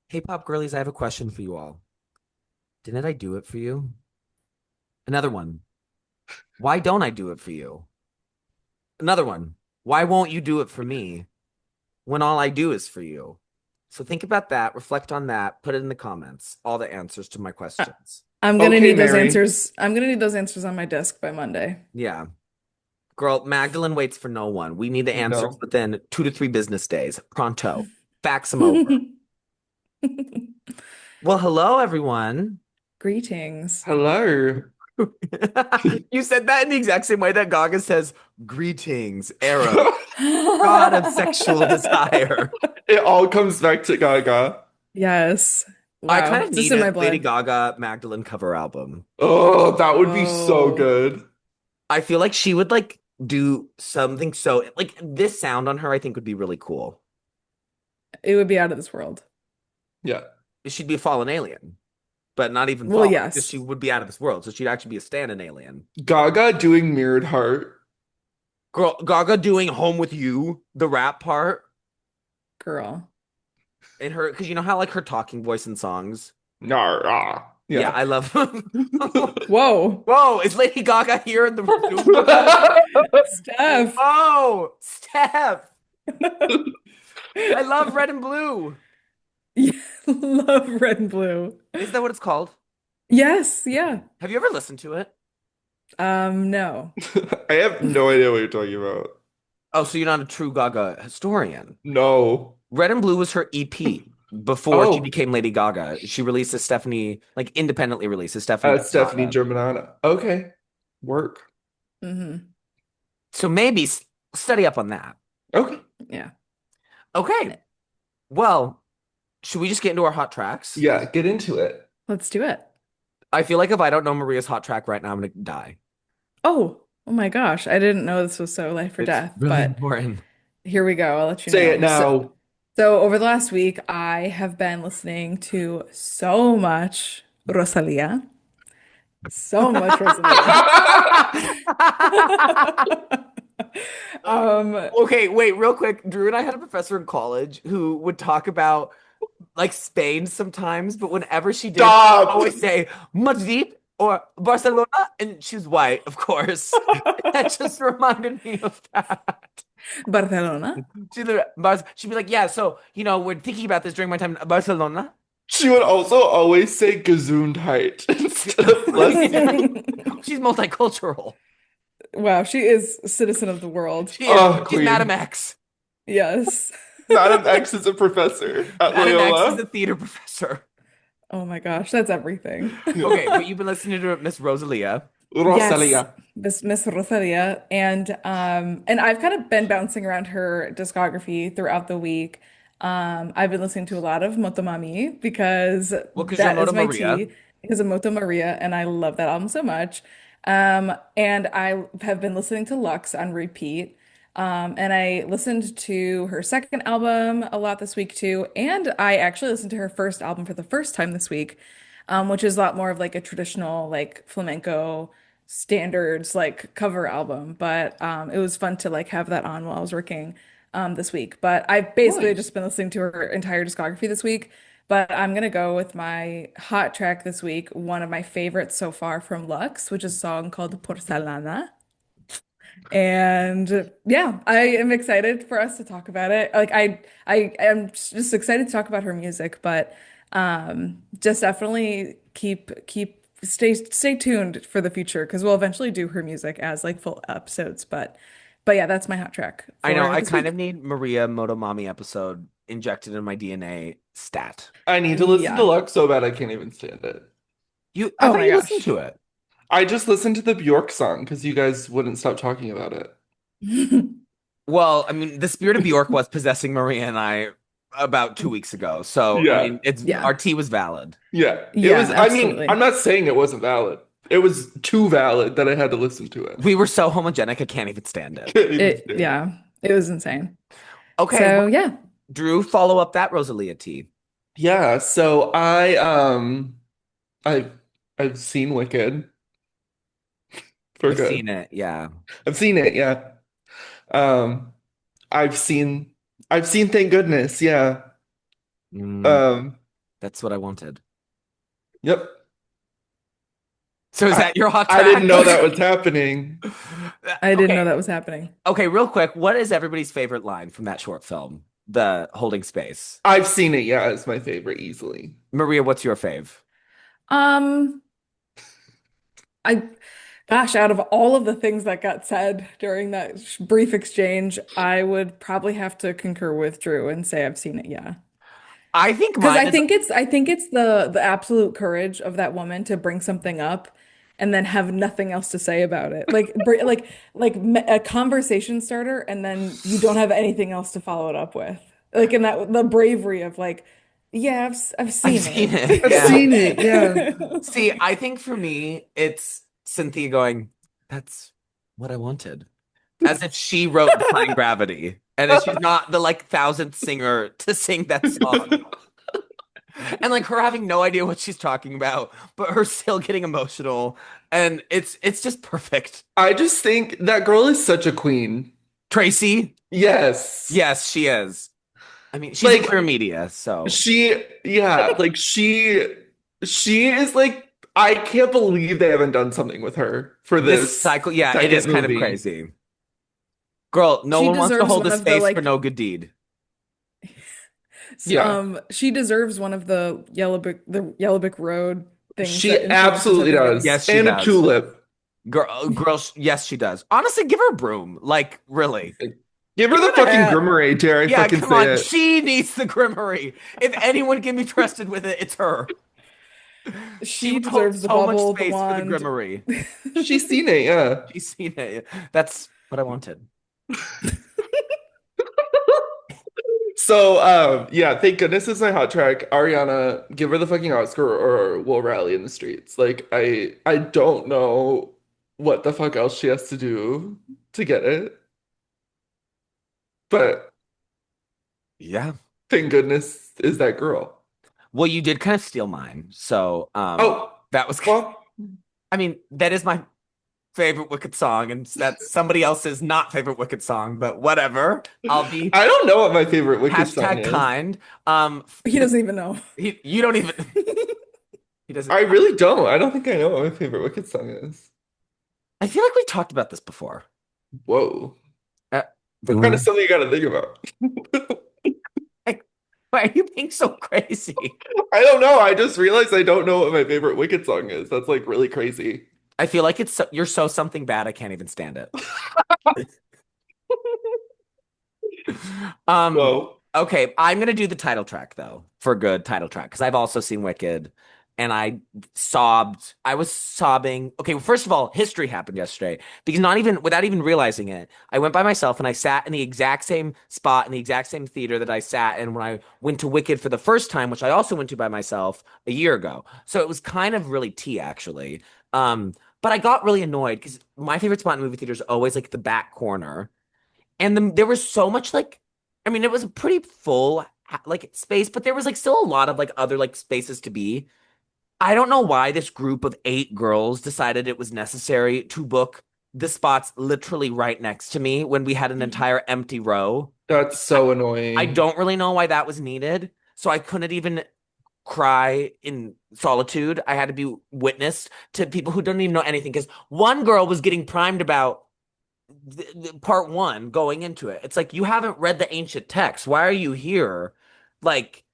Hey, Pop Girlies, I have a question for you all. Didn't I do it for you? Another one. Why don't I do it for you? Another one. Why won't you do it for me when all I do is for you? So think about that, reflect on that, put it in the comments, all the answers to my I- questions. I'm gonna Okay, need those Mary. answers. I'm gonna need those answers on my desk by Monday. Yeah. Girl, Magdalene waits for no one. We need the answers No. within 2 to 3 business days. Pronto. Fax them over. Well, hello, everyone. Greetings. Hello. You said that in the exact same way that Gaga says, greetings, Eros, god of sexual desire. It all comes back to Gaga. Yes. I kind Wow. of It's just need in a my Lady blood. Gaga Magdalene cover album. Oh, that would be so Whoa. good. I feel like she would like do something so like this sound on her, I think would be really cool. It would be out of this world. Yeah. She'd be a fallen alien, but not even Well, fallen, just yes. she would be out of this world. So she'd actually be a stand-in alien. Gaga doing Mirrored Heart. Girl, Gaga doing Home with You, the rap part Girl. in her, because you know how like her talking voice in songs. Nah. Yeah, Yeah. I love. Whoa. Whoa, is Lady Gaga here in the room with us? Steph. Whoa, Steph. I love red and blue. Yeah, love red and blue. Is that what it's called? Yes, yeah. Have you ever listened to it? No. I have no idea what you're talking about. Oh, so you're not a true Gaga historian. No. Red and Blue was her EP before she Oh, became Lady Gaga. She released a Stephanie, like independently released a Stephanie Stephanie Germanotta. Germanata. Okay. Work. Hmm. So maybe study up on that. Okay. Yeah. Okay. Well, should we just get into our hot tracks? Yeah, get into it. Let's do it. I feel like if I don't know Maria's hot track right now, I'm gonna die. Oh my gosh. I didn't know this was so life or It's death, really but important. here we go. I'll let you Say it know. now. So over the last week, I have been listening to so much Rosalia. So much Rosalia. Um, Okay, wait, real quick. Drew and I had a professor in college who would talk about like Spain sometimes, but whenever she did, she'd Stop. always say Madrid or Barcelona, and she's white, of course. That just reminded me of that. Barcelona. She'd be like, "Yeah, so we're thinking about this during my time in Barcelona." She would also always say Gesundheit instead of blessing. She's multicultural. Wow, she is a citizen of the world. She is. Oh, She's Madam queen. X. Yes. Madam X is a professor at Madam X is Loyola. a theater professor. Oh my gosh, that's everything. Okay, but you've been listening to Miss Rosalia. Yes, Rosalia. Miss Rosalia, and I've kind of been bouncing around her discography throughout the week. I've been listening to a lot of Motomami because Well, because you're that is Moto my Maria. tea because of Moto Maria, and I love that album so much. And I have been listening to Lux on repeat. And I listened to her second album a lot this week too, and I actually listened to her first album for the first time this week, which is a lot more of like a traditional like flamenco standards like cover album, but it was fun to like have that on while I was working this week. But I've basically Nice. just been listening to her entire discography this week. But I'm gonna go with my hot track this week, one of my favorites so far from Lux, which is a song called Porcelana. And yeah, I am excited for us to talk about it. I am just excited to talk about her music, but just definitely stay tuned for the future because we'll eventually do her music as like full episodes. But yeah, that's my hot track I know. for I this kind of week. need Maria Motomami episode injected in my DNA stat. I need to listen to Yeah. Lux so bad I can't even stand it. I Oh thought my you listened gosh. to it. I just listened to the Bjork song because you guys wouldn't stop talking about it. Well, I mean, the spirit of Bjork was possessing Maria and I about 2 weeks ago. So, I Yeah. mean, it's Yeah. our tea was valid. Yeah. It Yeah, was, I mean, I'm absolutely. not saying it wasn't valid. It was too valid that I had to listen to it. We were so homogenic, I can't even stand it. Can't even It stand it. yeah, it was insane. Okay, So well, yeah. Drew, follow up that Rosalia tea. Yeah, so I've I've seen Wicked for I've good. seen it. Yeah. I've seen it, yeah. Um I've seen Thank Goodness, yeah. Mm, Um That's what I wanted. Yep. So is I that your hot I didn't track? know that was happening. I didn't Okay. know that was happening. Okay, real quick, what is everybody's favorite line from that short film? The holding space. I've seen it, yeah, it's my favorite easily. Maria, what's your fave? Um, I Gosh, out of all of the things that got said during that brief exchange, I would probably have to concur with Drew and say I've seen it, yeah. I think Because mine is I think it's the absolute courage of that woman to bring something up and then have nothing else to say about it. A conversation starter and then you don't have anything else to follow it up with. Like in that the bravery of like, yeah, I've I've seen seen it. it. I've Yeah. seen it, yeah. See, I think for me, it's Cynthia going, that's what I wanted. As if she wrote Defying Gravity. And if she's not the like thousandth singer to sing that song. And like her having no idea what she's talking about, but her still getting emotional. And it's just perfect. I just think that girl is such a queen. Tracy, Yes. yes, she is. I mean, she's in Like queer media, so yeah, like she is like I can't believe they haven't done something with her for this this cycle, yeah, it is second kind of movie. crazy. Girl, no She one wants to deserves hold one a of the space for like no good deed. Yeah. she deserves one of the Yellow Brick Road things She that introduces absolutely everybody. does. Yes, she And a does. tulip. Yes, she does. Honestly, give her a broom. Like, really. Give her Give the her the fucking Uh, grimoire, dare I Yeah, fucking come say on. it. She needs the Grimmery. If anyone can be trusted with it, it's her. She she would hold deserves the so much bubble, the space for the wand. Grimmery. She's seen it, yeah. She's seen it. That's what I wanted. So, yeah, thank goodness it's my hot track. Ariana, give her the fucking Oscar or we'll rally in the streets. Like, I don't know what the fuck else she has to do to get it, but Yeah. thank goodness is that girl. Well, you did kind of steal mine. So, Oh, that was, well, I mean, that is my favorite Wicked song, and that's somebody else's not favorite Wicked song, but whatever. I'll be I don't know what my favorite Wicked song hashtag is. kind. He doesn't even know. You don't even, he doesn't. I really don't. I don't think I know what my favorite Wicked song is. I feel like we talked about this before. Whoa. Uh, That's kind of something you gotta think about. like, why are you being so crazy? I don't know. I just realized I don't know what my favorite Wicked song is. That's like really crazy. I feel like you're so something bad. I can't even stand it. Um, Whoa. okay, I'm gonna do the title track though for good title track because I've also seen Wicked, and I sobbed. I was sobbing. Okay, well, first of all, history happened yesterday because not even without even realizing it, I went by myself and I sat in the exact same spot in the exact same theater that I sat in when I went to Wicked for the first time, which I also went to by myself a year ago. So it was kind of really tea actually. But I got really annoyed because my favorite spot in movie theater is always like the back corner. And there was so much like, I mean, it was a pretty full like space, but there was like still a lot of like other like spaces to be. I don't know why this group of 8 girls decided it was necessary to book the spots literally right next to me when we had an entire empty row. That's I, so I annoying. don't really know why that was needed. So I couldn't even cry in solitude. I had to be witness to people who don't even know anything because one girl was getting primed about part one going into it. It's like you haven't read the ancient text. Why are you here? Like,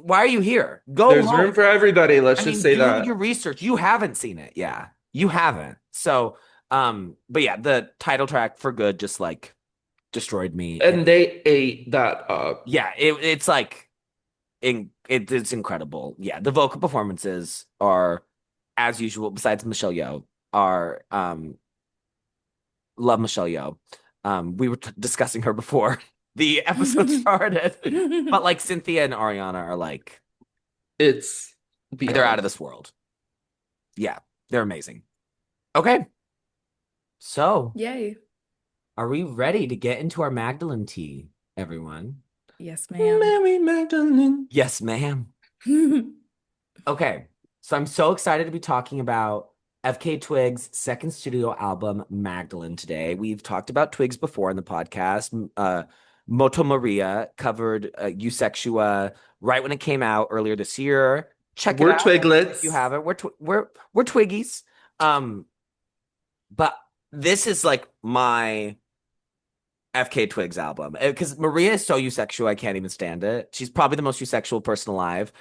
why are you here? Go There's home. room for everybody. Let's I just mean, say do your that. research. You haven't seen it. Yeah, you haven't. So, but yeah, the title track for good just like destroyed me. And And they ate that up. yeah, it's like it's incredible. Yeah, the vocal performances are as usual. Besides Michelle Yeoh, are love Michelle Yeoh. We were discussing her before the episode started, but like Cynthia and Ariana are like It's they're out of beyond. this world. Yeah, they're amazing. Okay, so Yay. are we ready to get into our Magdalene tea, everyone? Yes, ma'am. Mary Magdalene. Yes, ma'am. Okay, so I'm so excited to be talking about FKA Twigs' second studio album, Magdalene, today. We've talked about Twigs before in the podcast. Moto Maria covered Eusexua right when it came out earlier this year. Check it We're out if you twiglets. haven't. We're Twiggies. Um, but this is like my FK Twigs album because Maria is so eusexual, I can't even stand it. She's probably the most eusexual person alive.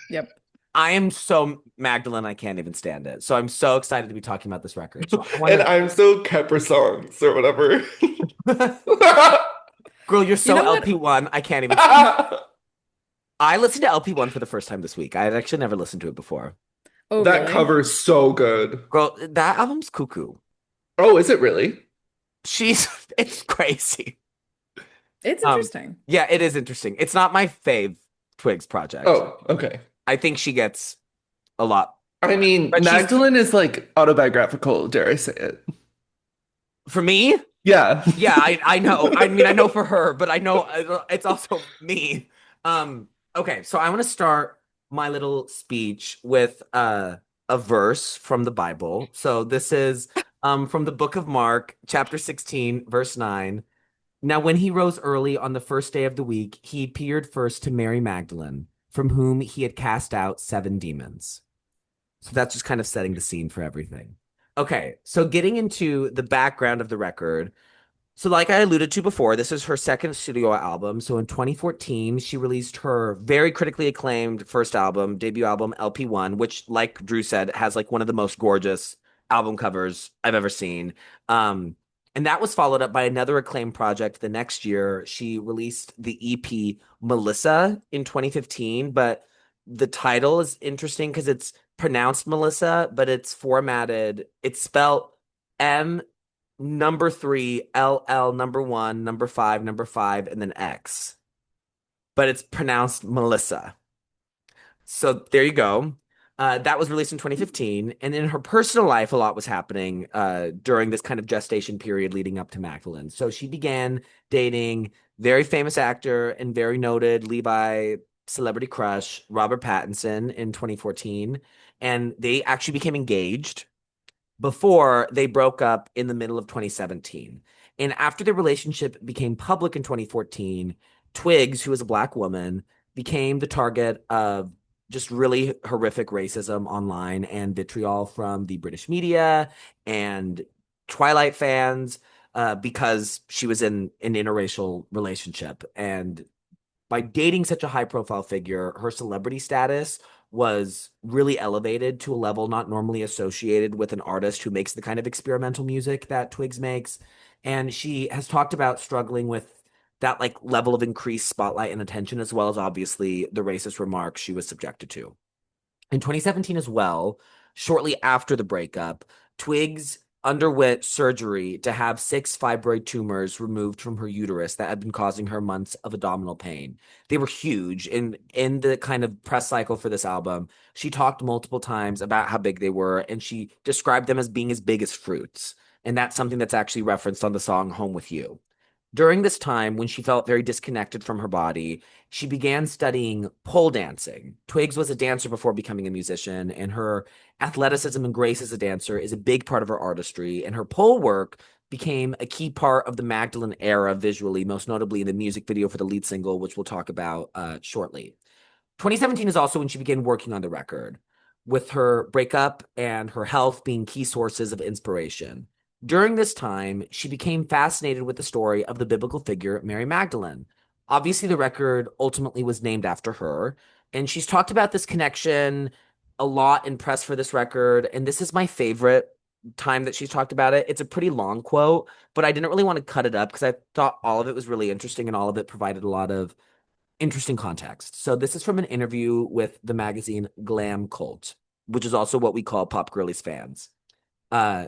Yep. I am so Magdalene, I can't even stand it. So I'm so excited to be talking about this record. So I want And I'm so Kepper songs or whatever. to, girl, you're You so know what? LP1. I can't even stand. I listened to LP1 for the first time this week. I had actually never listened to it before. Oh, That really? cover is so good. Girl, that album's cuckoo. Oh, is it really? She's it's crazy. It's Um, interesting. yeah, it is interesting. It's not my fave Twigs project. Oh, okay. I think she gets a lot, I mean, but she's Magdalene is like autobiographical, dare I say it? for me. Yeah. Yeah, I know. I mean, I know for her, but I know it's also me. Okay, so I want to start my little speech with a verse from the Bible. So this is from the book of Mark, chapter 16, verse 9. Now, when he rose early on the first day of the week, he appeared first to Mary Magdalene, from whom he had cast out seven demons. So that's just kind of setting the scene for everything. Okay, so getting into the background of the record. So, like I alluded to before, this is her second studio album. So, in 2014, she released her very critically acclaimed first album, debut album, LP1, which, like Drew said, has like one of the most gorgeous album covers I've ever seen. Um, and that was followed up by another acclaimed project the next year. She released the EP Melissa in 2015, but the title is interesting because it's pronounced Melissa, but it's formatted, it's spelled M number three, LL number one, number five, and then X. But it's pronounced Melissa. So there you go. That was released in 2015. And in her personal life, a lot was happening during this kind of gestation period leading up to Magdalene. So she began dating very famous actor and very noted Levi celebrity crush, Robert Pattinson, in 2014. And they actually became engaged before they broke up in the middle of 2017. And after their relationship became public in 2014, Twigs, who is a black woman, became the target of just really horrific racism online and vitriol from the British media and Twilight fans because she was in an interracial relationship. And by dating such a high profile figure, her celebrity status was really elevated to a level not normally associated with an artist who makes the kind of experimental music that Twigs makes. And she has talked about struggling with that like level of increased spotlight and attention, as well as obviously the racist remarks she was subjected to. In 2017 as well, shortly after the breakup, Twigs underwent surgery to have six fibroid tumors removed from her uterus that had been causing her months of abdominal pain. They were huge. In the kind of press cycle for this album, she talked multiple times about how big they were, and she described them as being as big as fruits. And that's something that's actually referenced on the song Home with You. During this time, when she felt very disconnected from her body, she began studying pole dancing. Twigs was a dancer before becoming a musician, and her athleticism and grace as a dancer is a big part of her artistry. And her pole work became a key part of the Magdalene era visually, most notably in the music video for the lead single, which we'll talk about shortly. 2017 is also when she began working on the record, with her breakup and her health being key sources of inspiration. During this time, she became fascinated with the story of the biblical figure Mary Magdalene. Obviously, the record ultimately was named after her, and she's talked about this connection a lot in press for this record, and this is my favorite time that she's talked about it. It's a pretty long quote, but I didn't really want to cut it up because I thought all of it was really interesting and all of it provided a lot of interesting context. So this is from an interview with the magazine Glam Cult, which is also what we call Pop Girlies fans. Uh,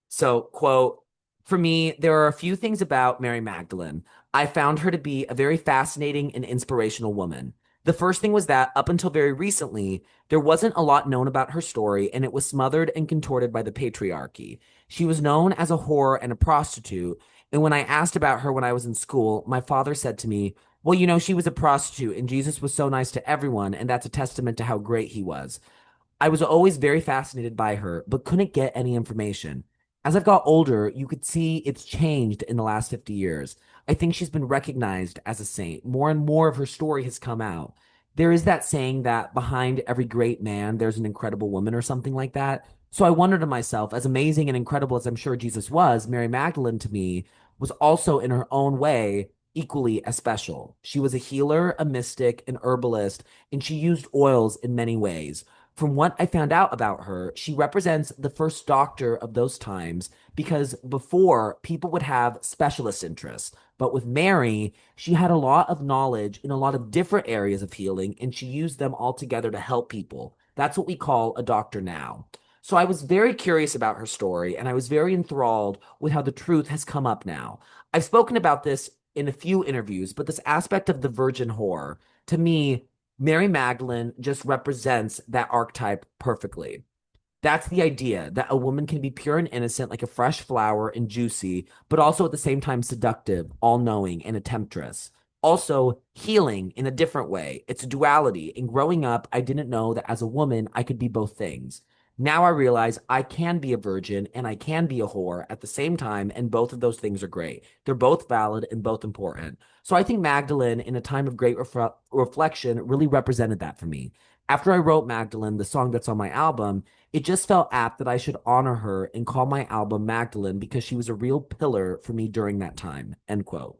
so, quote, for me, there are a few things about Mary Magdalene. I found her to be a very fascinating and inspirational woman. The first thing was that up until very recently, there wasn't a lot known about her story, and it was smothered and contorted by the patriarchy. She was known as a whore and a prostitute, and when I asked about her when I was in school, my father said to me, well, she was a prostitute, and Jesus was so nice to everyone, and that's a testament to how great he was. I was always very fascinated by her, but couldn't get any information. as I've got older, you could see it's changed in the last 50 years. I think she's been recognized as a saint. More and more of her story has come out. There is that saying that behind every great man, there's an incredible woman or something like that. So I wonder to myself, as amazing and incredible as I'm sure Jesus was, Mary Magdalene to me was also in her own way equally as special. She was a healer, a mystic, an herbalist, and she used oils in many ways. From what I found out about her, she represents the first doctor of those times because before people would have specialist interests. But with Mary, she had a lot of knowledge in a lot of different areas of healing, and she used them all together to help people. That's what we call a doctor now. So I was very curious about her story, and I was very enthralled with how the truth has come up now. I've spoken about this in a few interviews, but this aspect of the virgin whore, to me, Mary Magdalene just represents that archetype perfectly. That's the idea that a woman can be pure and innocent like a fresh flower and juicy, but also at the same time seductive, all knowing, and a temptress. Also, healing in a different way. It's a duality. And growing up, I didn't know that as a woman, I could be both things. Now I realize I can be a virgin and I can be a whore at the same time, and both of those things are great. They're both valid and both important. So I think Magdalene, in a time of great reflection, really represented that for me. After I wrote Magdalene, the song that's on my album, it just felt apt that I should honor her and call my album Magdalene because she was a real pillar for me during that time. End quote.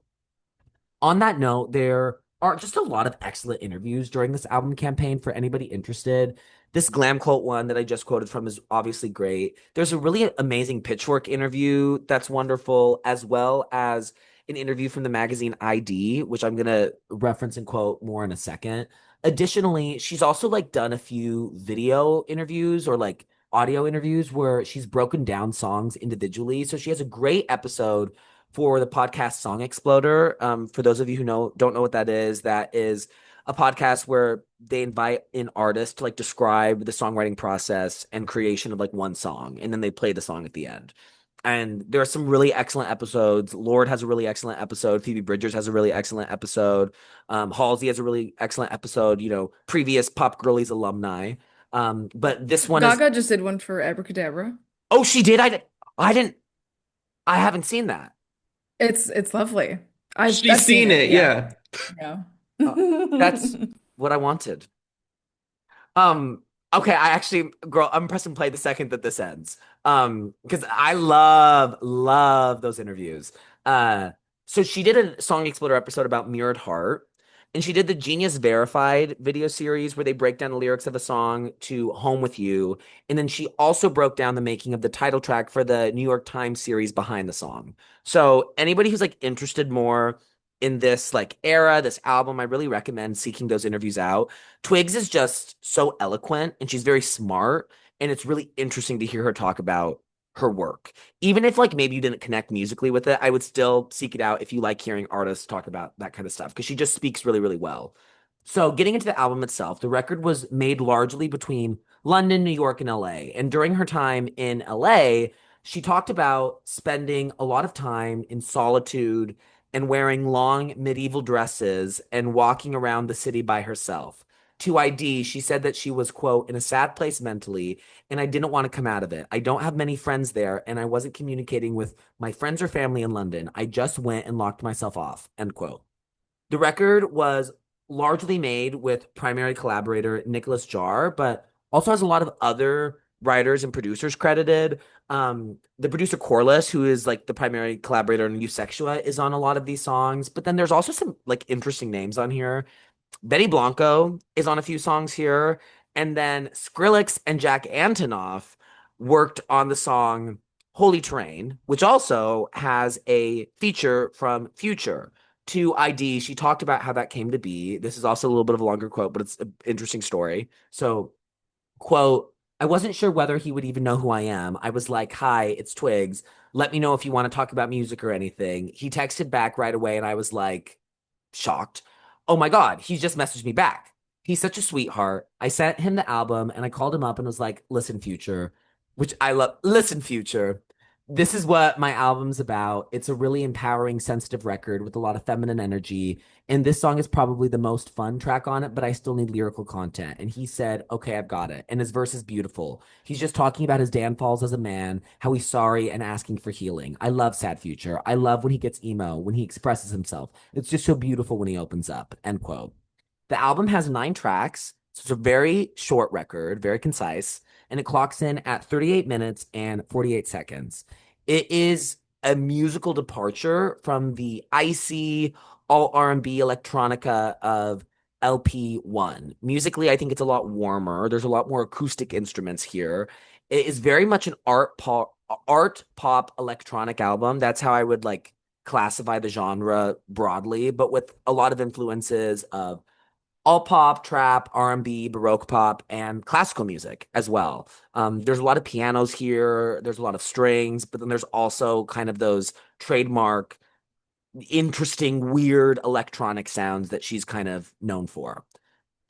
On that note, there are just a lot of excellent interviews during this album campaign for anybody interested. This glam quote one that I just quoted from is obviously great. There's a really amazing Pitchfork interview that's wonderful, as well as an interview from the magazine ID, which I'm gonna reference and quote more in a second. Additionally, she's also like done a few video interviews or like audio interviews where she's broken down songs individually. So she has a great episode for the podcast Song Exploder. For those of you who don't know what that is a podcast where they invite an artist to like describe the songwriting process and creation of like one song, and then they play the song at the end. And there are some really excellent episodes. Lord has a really excellent episode. Phoebe Bridgers has a really excellent episode. Halsey has a really excellent episode. Previous Pop Girlies alumni. But this one is. Gaga just did one for Abracadabra. Oh, she did. I didn't. I haven't seen that. It's lovely. I've She's seen seen it, it, yeah. yeah. Yeah. Uh, that's what I wanted. Um, okay, I actually, girl, I'm pressing play the second that this ends. Because I love those interviews. Uh, so she did a Song Exploder episode about Mirrored Heart, and she did the Genius Verified video series where they break down the lyrics of a song to Home with You. And then she also broke down the making of the title track for the New York Times series Behind the Song. So anybody who's like interested more in this like era, this album, I really recommend seeking those interviews out. Twigs is just so eloquent and she's very smart. And it's really interesting to hear her talk about her work. Even if like maybe you didn't connect musically with it, I would still seek it out if you like hearing artists talk about that kind of stuff because she just speaks really, really well. So getting into the album itself, the record was made largely between London, New York, and LA. And during her time in LA, she talked about spending a lot of time in solitude and wearing long medieval dresses and walking around the city by herself. To ID, she said that she was, quote, in a sad place mentally, and I didn't want to come out of it. I don't have many friends there, and I wasn't communicating with my friends or family in London. I just went and locked myself off, end quote. The record was largely made with primary collaborator Nicholas Jarre, but also has a lot of other writers and producers credited. The producer Corliss, who is like the primary collaborator in Eusexua, is on a lot of these songs. But then there's also some like interesting names on here. Betty Blanco is on a few songs here. And then Skrillex and Jack Antonoff worked on the song Holy Terrain, which also has a feature from Future. To ID, she talked about how that came to be. This is also a little bit of a longer quote, but it's an interesting story. So, quote, I wasn't sure whether he would even know who I am. I was like, hi, it's Twigs. Let me know if you want to talk about music or anything. He texted back right away, and I was like, shocked. Oh my God, he just messaged me back. He's such a sweetheart. I sent him the album and I called him up and was like, listen, Future, which I love. Listen, Future, This is what my album's about. It's a really empowering, sensitive record with a lot of feminine energy. And this song is probably the most fun track on it, but I still need lyrical content. And he said, okay, I've got it. And his verse is beautiful. He's just talking about his downfalls as a man, how he's sorry and asking for healing. I love Sad Future. I love when he gets emo, when he expresses himself. It's just so beautiful when he opens up. End quote. The album has 9 tracks. So it's a very short record, very concise, and it clocks in at 38 minutes and 48 seconds. It is a musical departure from the icy all R&B electronica of LP1. Musically, I think it's a lot warmer. There's a lot more acoustic instruments here. It is very much an art pop electronic album. That's how I would like classify the genre broadly, but with a lot of influences of all pop, trap, R&B, baroque pop, and classical music as well. There's a lot of pianos here. There's a lot of strings, but then there's also kind of those trademark, interesting, weird electronic sounds that she's kind of known for.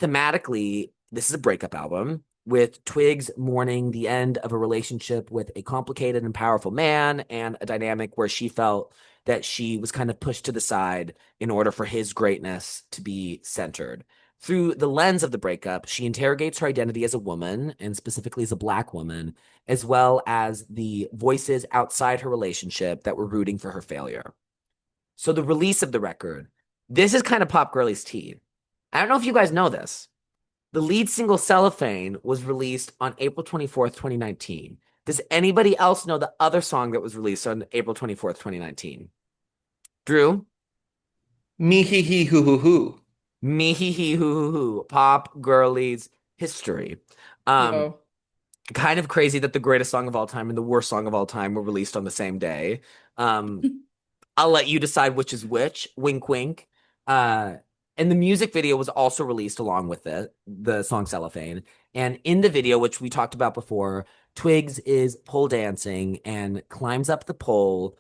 Thematically, this is a breakup album with Twigs mourning the end of a relationship with a complicated and powerful man and a dynamic where she felt that she was kind of pushed to the side in order for his greatness to be centered. Through the lens of the breakup, she interrogates her identity as a woman, and specifically as a Black woman, as well as the voices outside her relationship that were rooting for her failure. So, the release of the record, this is kind of Pop Girlies tea. I don't know if you guys know this. The lead single Cellophane was released on April 24th, 2019. Does anybody else know the other song that was released on April 24th, 2019? Drew? Me hee hee hoo hoo hoo. Me hee hee hoo hoo hoo. Pop Girlies history. Um, Yo. Kind of crazy that the greatest song of all time and the worst song of all time were released on the same day. Um, I'll let you decide which is which. Wink, wink. Uh, and the music video was also released along with the song Cellophane. And in the video, which we talked about before, Twigs is pole dancing and climbs up the pole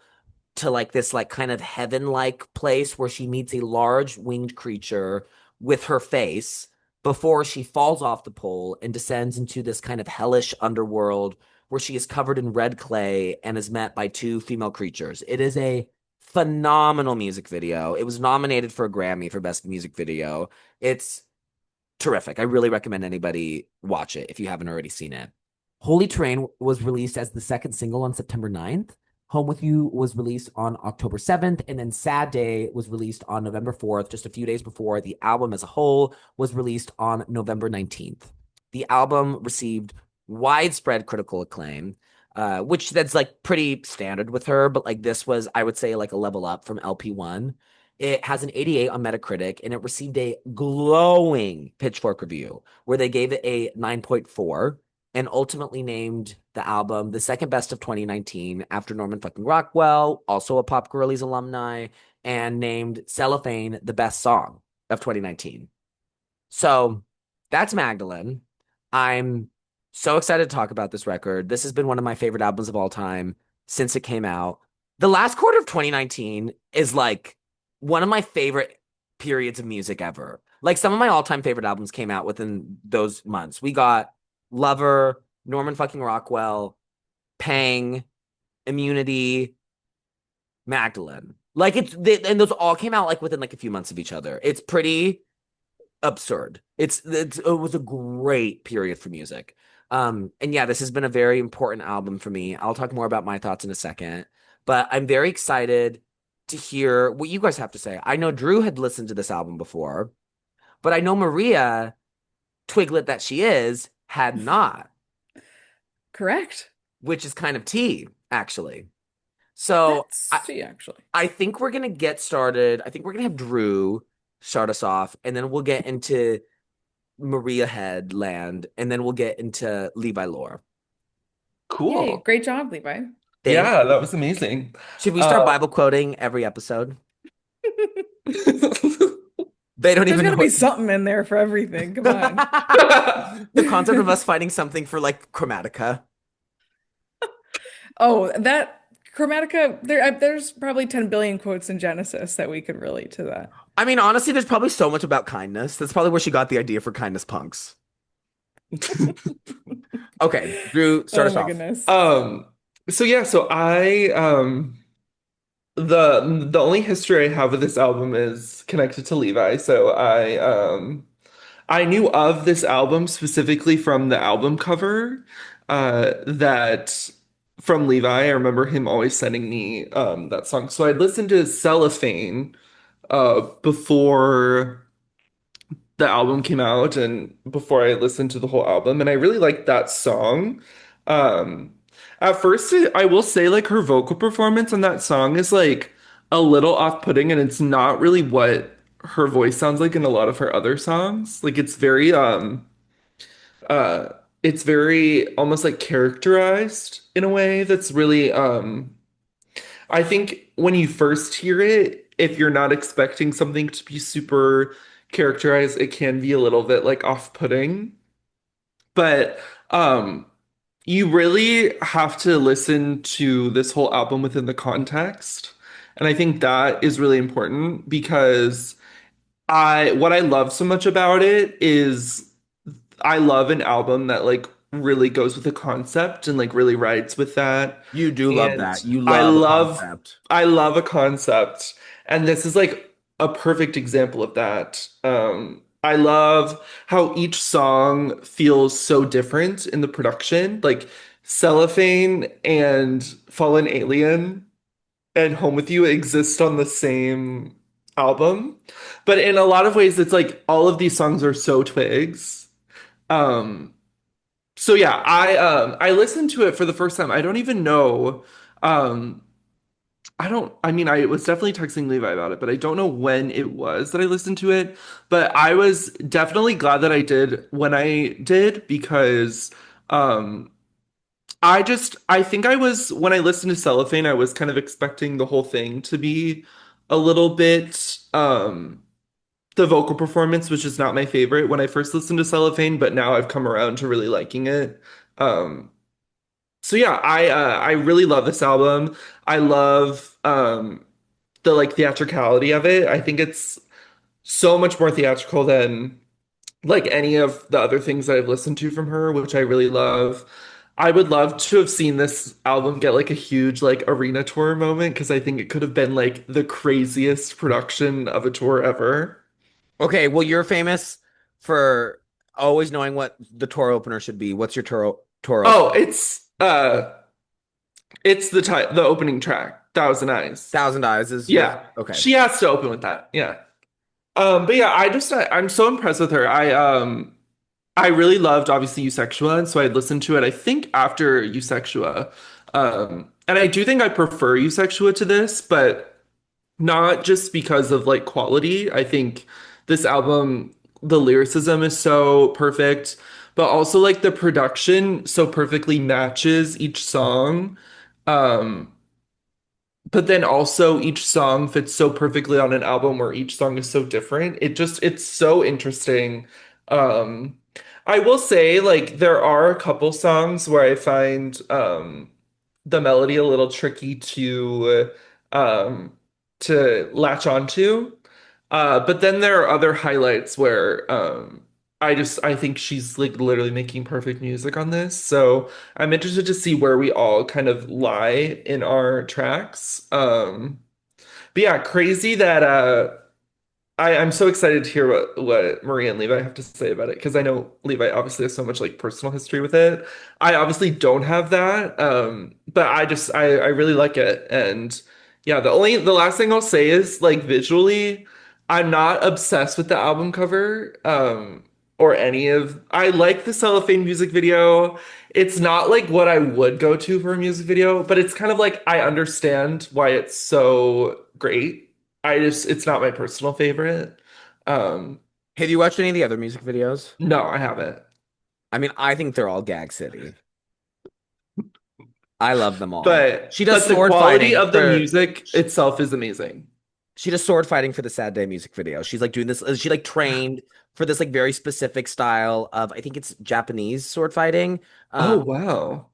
to like this like kind of heaven-like place where she meets a large winged creature with her face before she falls off the pole and descends into this kind of hellish underworld where she is covered in red clay and is met by 2 female creatures. It is a phenomenal music video. It was nominated for a Grammy for Best Music Video. It's terrific. I really recommend anybody watch it if you haven't already seen it. Holy Terrain was released as the second single on September 9th. Home With You was released on October 7th, and then Sad Day was released on November 4th, just a few days before the album as a whole was released on November 19th. The album received widespread critical acclaim, which that's like pretty standard with her, but like this was, I would say, like a level up from LP1. It has an 88 on Metacritic, and it received a glowing Pitchfork review where they gave it a 9.4 and ultimately named the album the second best of 2019 after Norman fucking Rockwell, also a Pop Girlies alumni, and named Cellophane the best song of 2019. So that's Magdalene. I'm so excited to talk about this record. This has been one of my favorite albums of all time since it came out. The last quarter of 2019 is like one of my favorite periods of music ever. Like some of my all-time favorite albums came out within those months. We got Lover, Norman fucking Rockwell, Pang, Immunity, Magdalene. Like and those all came out like within like a few months of each other. It's pretty absurd. It was a great period for music. And yeah, this has been a very important album for me. I'll talk more about my thoughts in a second, but I'm very excited to hear what you guys have to say. I know Drew had listened to this album before, but I know Maria, twiglet that she is, had not, Correct. which is kind of tea, actually. So That's she actually. I think we're gonna get started. I think we're gonna have Drew start us off, and then we'll get into Maria Headland, and then we'll get into Levi lore. Yay. Cool. Great job, Levi. Thank Yeah, you. that was amazing. Should we start Uh, Bible quoting every episode? They don't There's even got know to be what. something in there for everything. Come on. The concept of us finding something for like Chromatica. Oh, that Chromatica, there's probably 10 billion quotes in Genesis that we could relate to that. I mean, honestly, there's probably so much about kindness. That's probably where she got the idea for kindness punks. Okay, Drew, start Oh us my off. goodness. um, So yeah, so I the only history I have with this album is connected to Levi. So I knew of this album specifically from the album cover that from Levi. I remember him always sending me that song. So I'd listened to Cellophane before the album came out and before I listened to the whole album, and I really liked that song. Um, at first, I will say like her vocal performance on that song is like a little off-putting, and it's not really what her voice sounds like in a lot of her other songs. Like uh it's very almost like characterized in a way that's really I think when you first hear it, if you're not expecting something to be super characterized, it can be a little bit like off-putting. But um you really have to listen to this whole album within the context. And I think that is really important because I what I love so much about it is I love an album that like really goes with the concept and like really rides with that. You do love And that. You I love a love concept. I love a concept. And this is like a perfect example of that. I love how each song feels so different in the production. Like Cellophane and Fallen Alien and Home With You exist on the same album. But in a lot of ways, it's like all of these songs are so twigs. Um, so yeah, I listened to it for the first time. I don't even know. Um, I don't, I mean, I was definitely texting Levi about it, but I don't know when it was that I listened to it. But I was definitely glad that I did when I did because um I think I was when I listened to Cellophane, I was kind of expecting the whole thing to be a little bit the vocal performance, which is not my favorite when I first listened to Cellophane, but now I've come around to really liking it. Um so yeah, I really love this album. I love the like theatricality of it. I think it's so much more theatrical than like any of the other things that I've listened to from her, which I really love. I would love to have seen this album get like a huge like arena tour moment because I think it could have been like the craziest production of a tour ever. Okay, well, you're famous for always knowing what the tour opener should be. What's your tour Oh, opener? it's the opening track, Thousand Eyes. Thousand Eyes is your Yeah. okay. She has to open with that. Yeah. But yeah, I'm so impressed with her. I really loved obviously Eusexua, and so I listened to it, I think after Eusexua. And I do think I prefer Eusexua to this, but not just because of like quality. I think this album, the lyricism is so perfect, but also like the production so perfectly matches each song. Um, but then also each song fits so perfectly on an album where each song is so different. It's so interesting. Um, I will say like there are a couple songs where I find the melody a little tricky um to latch onto. But then there are other highlights where I think she's like literally making perfect music on this. So I'm interested to see where we all kind of lie in our tracks. But yeah, crazy that I'm so excited to hear what Maria and Levi have to say about it because I know Levi obviously has so much like personal history with it. I obviously don't have that, but I really like it. And yeah, the last thing I'll say is like visually, I'm not obsessed with the album cover, or any of. I like the Cellophane music video. It's not like what I would go to for a music video, but it's kind of like I understand why it's so great. It's not my personal favorite. Um, Have you watched any of the other music videos? no, I haven't. I mean, I think they're all gag city. I love them all. But the quality of the music itself is amazing. she does sword fighting for the Sad Day music video. She's like doing this. She like trained for this like very specific style of I think it's Japanese sword fighting. Oh Um, wow.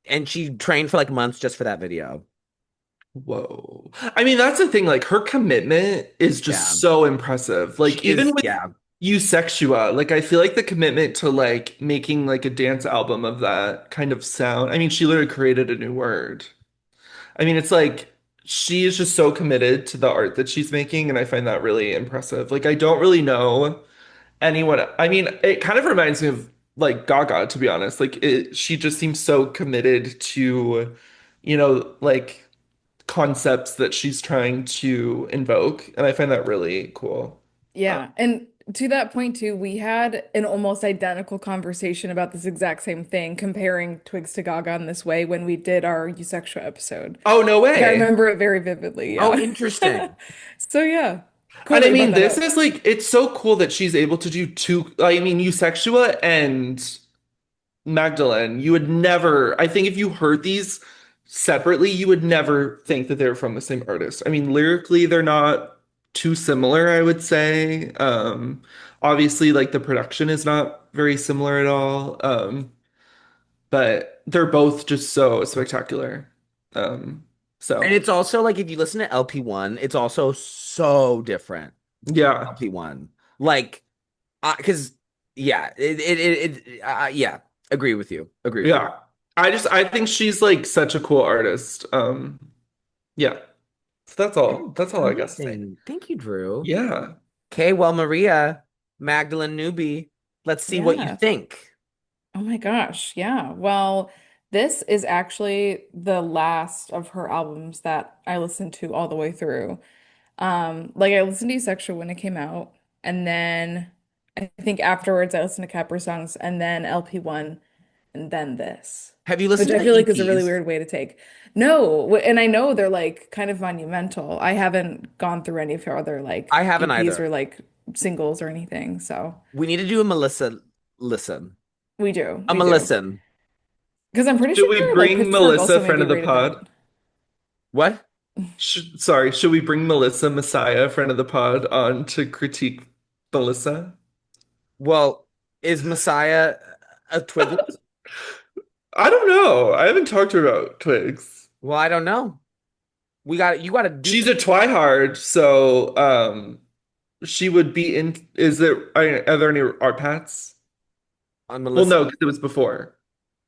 and she trained for like months just for that video. Whoa. I mean, that's the thing, like her commitment is Yeah, just so impressive. she Like even is. with Yeah, Eusexua. Like I feel like the commitment to like making like a dance album of that kind of sound. I mean, she literally created a new word. I mean, it's like she is just so committed to the art that she's making, and I find that really impressive. Like I don't really know anyone. I mean, it kind of reminds me of like Gaga, to be honest. She just seems so committed to, like concepts that she's trying to invoke, and I find that really cool. Yeah. And to that point too, we had an almost identical conversation about this exact same thing, comparing Twigs to Gaga in this way when we did our Eusexual episode. Oh, no Like I way. remember it very vividly. Oh, Yeah. interesting. So yeah, cool And that I you brought mean, that this up. is like, it's so cool that she's able to do two, I mean, Eusexua and Magdalene. You would never, I think if you heard these separately, you would never think that they're from the same artist. I mean, lyrically, they're not too similar, I would say. Obviously, like the production is not very similar at all. But they're both just so spectacular. Um, And so it's also like if you listen to LP1, it's also so different from yeah, LP1. Like, because yeah, yeah, agree with you. Agree with you. yeah. I think she's like such a cool artist. Yeah. So that's all I got to say. Amazing. Thank you, Drew. Yeah. Okay, well, Maria, Magdalene newbie, let's see what you Yeah. think. Oh my gosh. Yeah. Well, this is actually the last of her albums that I listened to all the way through. Like I listened to Sexual when it came out, and then I think afterwards I listened to Capri Songs and then LP1 and then this, Have you which listened I to feel the like is a really EPs? weird way to take. No, and I know they're like kind of monumental. I haven't gone through any of her other like I haven't EPs either. or like singles or anything, so We need to do a Melissa listen. we do, A we do. Melissa. Because I'm pretty Should we sure like bring Pitchfork Melissa, also friend maybe of the rated that. pod? What? Sorry, should we bring Melissa Messiah, friend of the pod, on to critique Melissa? Well, is Messiah a twig? I don't know. I haven't talked to her about Twigs. Well, I don't know. You got to do She's some a twihard, so she would be in. Are there any art pats? on Well, Melissa. no, because it was before.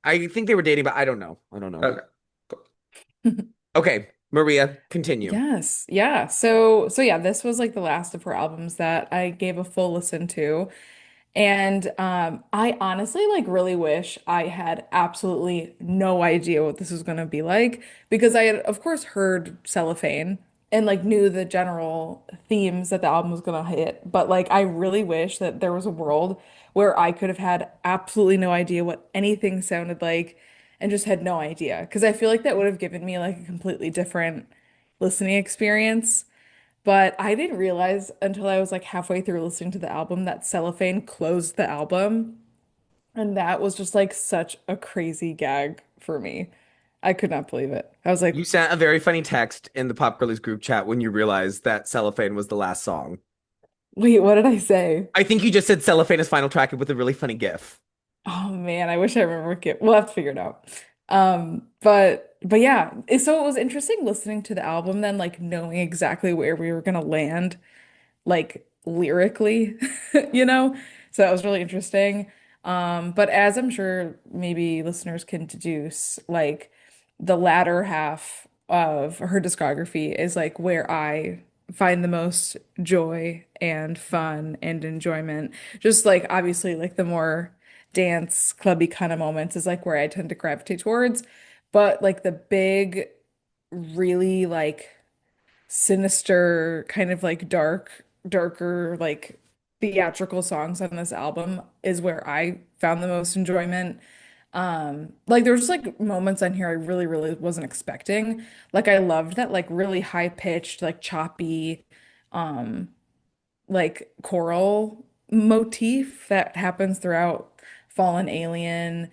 I think they were dating, but I don't know. I don't know. Okay, cool. Okay, Maria, continue. Yes. Yeah. So yeah, this was like the last of her albums that I gave a full listen to. And I honestly like really wish I had absolutely no idea what this was going to be like because I had of course heard Cellophane and like knew the general themes that the album was going to hit, but like I really wish that there was a world where I could have had absolutely no idea what anything sounded like and just had no idea because I feel like that would have given me like a completely different listening experience. But I didn't realize until I was like halfway through listening to the album that Cellophane closed the album. And that was just like such a crazy gag for me. I could not believe it. I was like, You sent a very funny text in the Pop Girlies group chat when you realized that Cellophane was the last song. wait, what did I say? I think you just said Cellophane is final track with a really funny gif. Oh man, I wish I remember it. We'll have to figure it out. But yeah, so it was interesting listening to the album then, like knowing exactly where we were gonna land like lyrically, you know? So that was really interesting. But as I'm sure maybe listeners can deduce, like the latter half of her discography is like where I find the most joy and fun and enjoyment. Just like obviously like the more dance clubby kind of moments is like where I tend to gravitate towards. But like the big, really like sinister, kind of like darker, like theatrical songs on this album is where I found the most enjoyment. Like there's like moments on here I really, really wasn't expecting. Like I loved that like really high pitched, like choppy, like choral motif that happens throughout Fallen Alien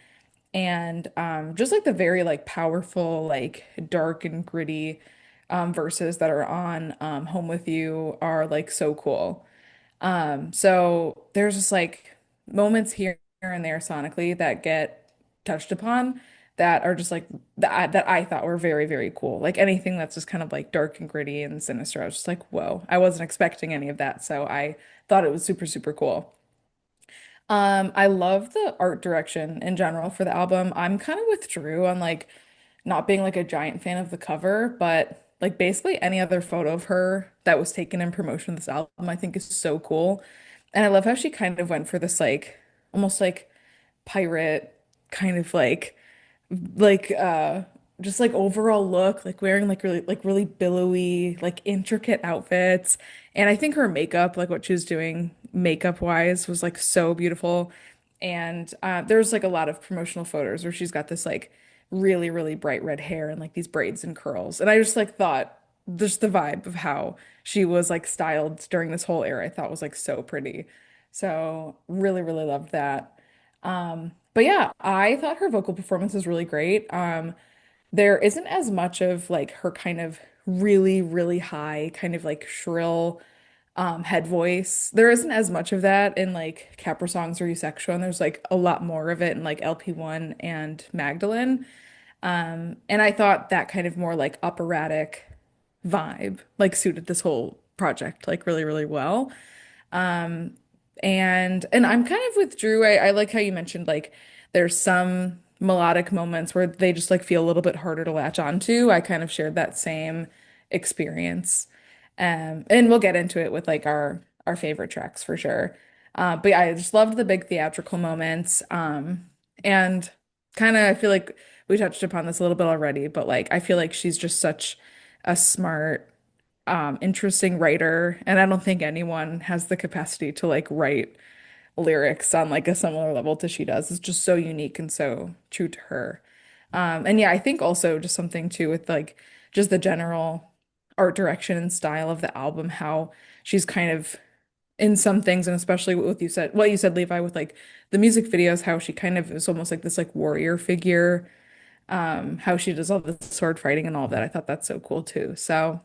and just like the very like powerful like dark and gritty verses that are on Home With You are like so cool. So there's just like moments here and there sonically that get touched upon that are just like that I thought were very, very cool. Like anything that's just kind of like dark and gritty and sinister. I was just like, whoa, I wasn't expecting any of that. So I thought it was super, super cool. I love the art direction in general for the album. I'm kind of with Drew on like not being like a giant fan of the cover, but like basically any other photo of her that was taken in promotion of this album, I think is so cool. And I love how she kind of went for this like almost like pirate kind of like just like overall look, like wearing like really billowy, like intricate outfits. And I think her makeup, like what she was doing makeup wise, was like so beautiful. And there's like a lot of promotional photos where she's got this like really, really bright red hair and like these braids and curls. And I just like thought just the vibe of how she was like styled during this whole era, I thought was like so pretty. So really, really loved that. But yeah, I thought her vocal performance was really great. There isn't as much of like her kind of really, really high, kind of like shrill head voice. There isn't as much of that in like Capra Songs or You Sexual, and there's like a lot more of it in like LP1 and Magdalene. And I thought that kind of more like operatic vibe like suited this whole project like really, really well. And I'm kind of with Drew. I like how you mentioned like there's some melodic moments where they just like feel a little bit harder to latch onto. I kind of shared that same experience. And we'll get into it with like our favorite tracks for sure. But yeah, I just loved the big theatrical moments. And kind of I feel like we touched upon this a little bit already, but like I feel like she's just such a smart interesting writer, and I don't think anyone has the capacity to like write lyrics on like a similar level to she does. It's just so unique and so true to her. And yeah, I think also just something too with like just the general art direction and style of the album, how she's kind of in some things, and especially what you said, Levi, with like the music videos, how she kind of is almost like this like warrior figure, how she does all the sword fighting and all of that. I thought that's so cool too. So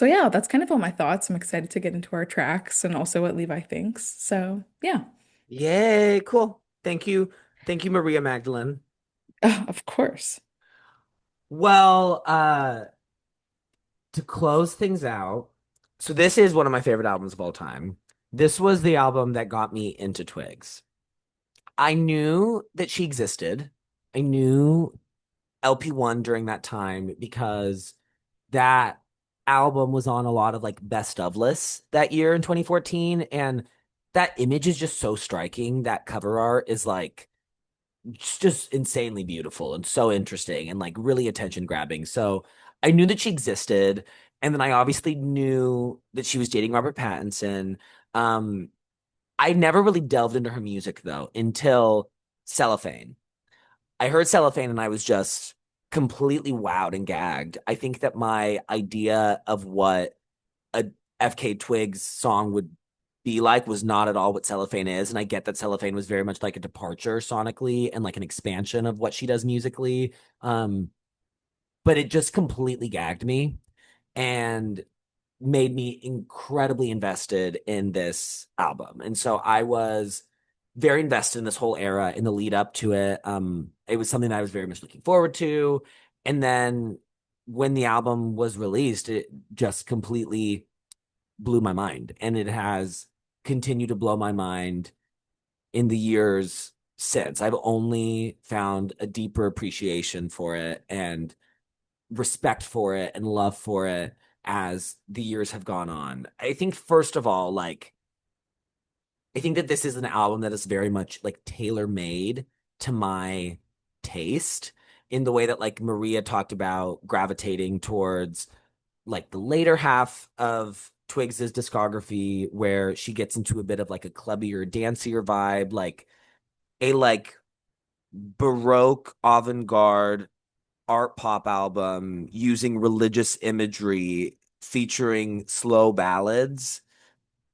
yeah, that's kind of all my thoughts. I'm excited to get into our tracks and also what Levi thinks. So yeah, Yay, cool. Thank you. Thank you, Maria Magdalene. of course. Well, to close things out, so this is one of my favorite albums of all time. This was the album that got me into Twigs. I knew that she existed. I knew LP1 during that time because that album was on a lot of like best of lists that year in 2014. And that image is just so striking. That cover art is like it's just insanely beautiful and so interesting and like really attention grabbing. So I knew that she existed. And then I obviously knew that she was dating Robert Pattinson. Um, I never really delved into her music though until Cellophane. I heard Cellophane and I was just completely wowed and gagged. I think that my idea of what a FK Twigs song would be like was not at all what Cellophane is. And I get that Cellophane was very much like a departure sonically and like an expansion of what she does musically. Um, but it just completely gagged me and made me incredibly invested in this album. And so I was very invested in this whole era in the lead up to it. It was something that I was very much looking forward to. And then when the album was released, it just completely blew my mind. And it has continued to blow my mind in the years since. I've only found a deeper appreciation for it and respect for it and love for it as the years have gone on. I think first of all, like I think that this is an album that is very much like tailor-made to my taste in the way that like Maria talked about gravitating towards like the later half of Twigs's discography where she gets into a bit of like a clubbier, dancier vibe, like a like Baroque avant-garde art pop album using religious imagery featuring slow ballads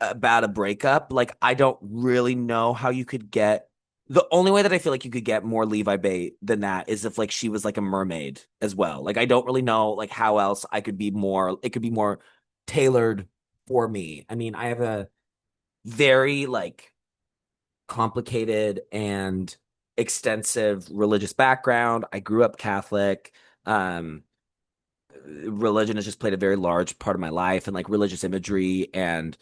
about a breakup. Like, I don't really know how you could get the only way that I feel like you could get more Levi Bait than that is if like she was like a mermaid as well. Like, I don't really know like how else I could be more, it could be more tailored for me. I mean, I have a very like complicated and extensive religious background. I grew up Catholic. Um, Religion has just played a very large part of my life, and like religious imagery and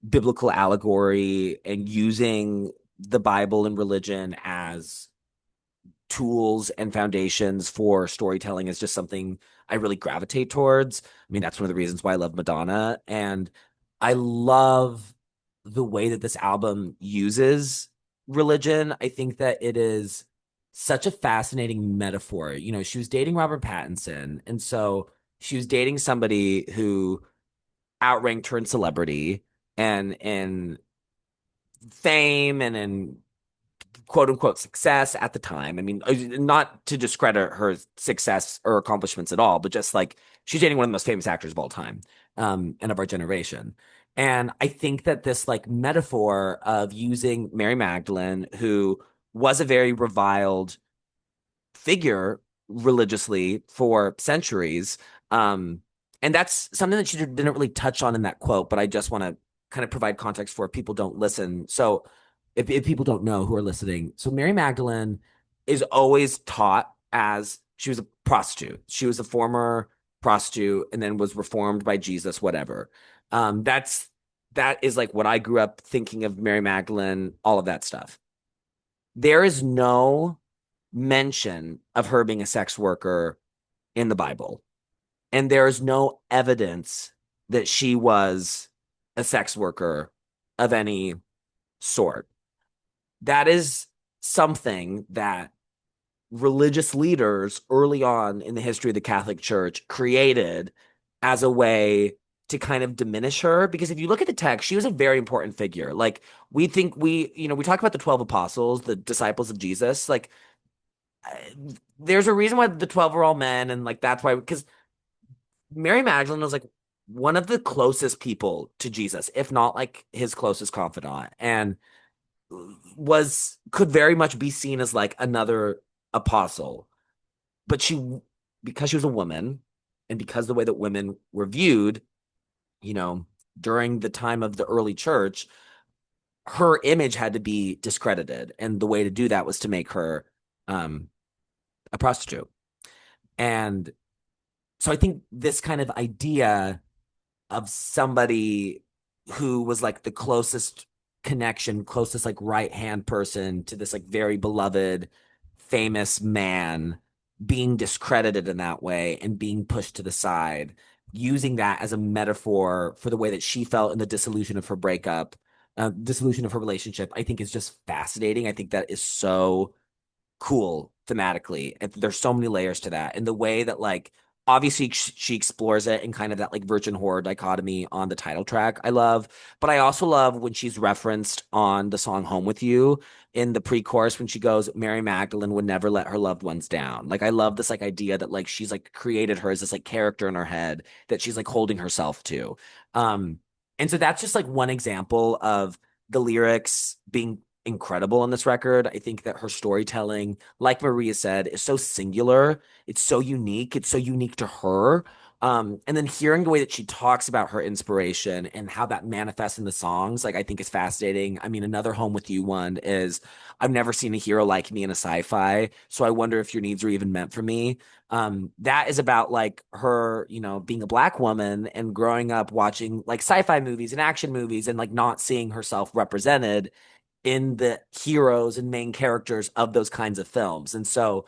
biblical allegory and using the Bible and religion as tools and foundations for storytelling is just something I really gravitate towards. I mean, that's one of the reasons why I love Madonna. And I love the way that this album uses religion. I think that it is such a fascinating metaphor. You know, she was dating Robert Pattinson. And so she was dating somebody who outranked her in celebrity and in fame and in quote unquote success at the time. I mean, not to discredit her success or accomplishments at all, but just like she's dating one of the most famous actors of all time, and of our generation. And I think that this like metaphor of using Mary Magdalene, who was a very reviled figure religiously for centuries. Um, and that's something that she didn't really touch on in that quote, but I just want to kind of provide context for if people don't listen. So if people don't know who are listening, so Mary Magdalene is always taught as she was a prostitute. She was a former prostitute and then was reformed by Jesus, whatever. That is like what I grew up thinking of Mary Magdalene, all of that stuff. There is no mention of her being a sex worker in the Bible. And there is no evidence that she was a sex worker of any sort. That is something that religious leaders early on in the history of the Catholic Church created as a way to kind of diminish her. Because if you look at the text, she was a very important figure. Like we talk about the 12 apostles, the disciples of Jesus. Like there's a reason why the 12 are all men, and like that's why because Mary Magdalene was like one of the closest people to Jesus, if not like his closest confidant, and was could very much be seen as like another apostle. But because she was a woman, and because the way that women were viewed, you know, during the time of the early church, her image had to be discredited, and the way to do that was to make her um, a prostitute. And so I think this kind of idea of somebody who was like the closest connection, closest like right hand person to this like very beloved, famous man being discredited in that way and being pushed to the side, using that as a metaphor for the way that she felt in the dissolution of her breakup, dissolution of her relationship, I think is just fascinating. I think that is so cool thematically. And there's so many layers to that. And the way that like obviously she explores it in kind of that like virgin whore dichotomy on the title track. I love, but I also love when she's referenced on the song Home with You in the pre-chorus when she goes, Mary Magdalene would never let her loved ones down. Like I love this like idea that like she's like created her as this like character in her head that she's like holding herself to. Um and so that's just like one example of the lyrics being incredible on this record. I think that her storytelling, like Maria said, is so singular. It's so unique. It's so unique to her. And then hearing the way that she talks about her inspiration and how that manifests in the songs, like I think is fascinating. I mean, another Home with You one is I've never seen a hero like me in a sci-fi, so I wonder if your needs are even meant for me. That is about like her, you know, being a black woman and growing up watching like sci-fi movies and action movies and like not seeing herself represented in the heroes and main characters of those kinds of films. And so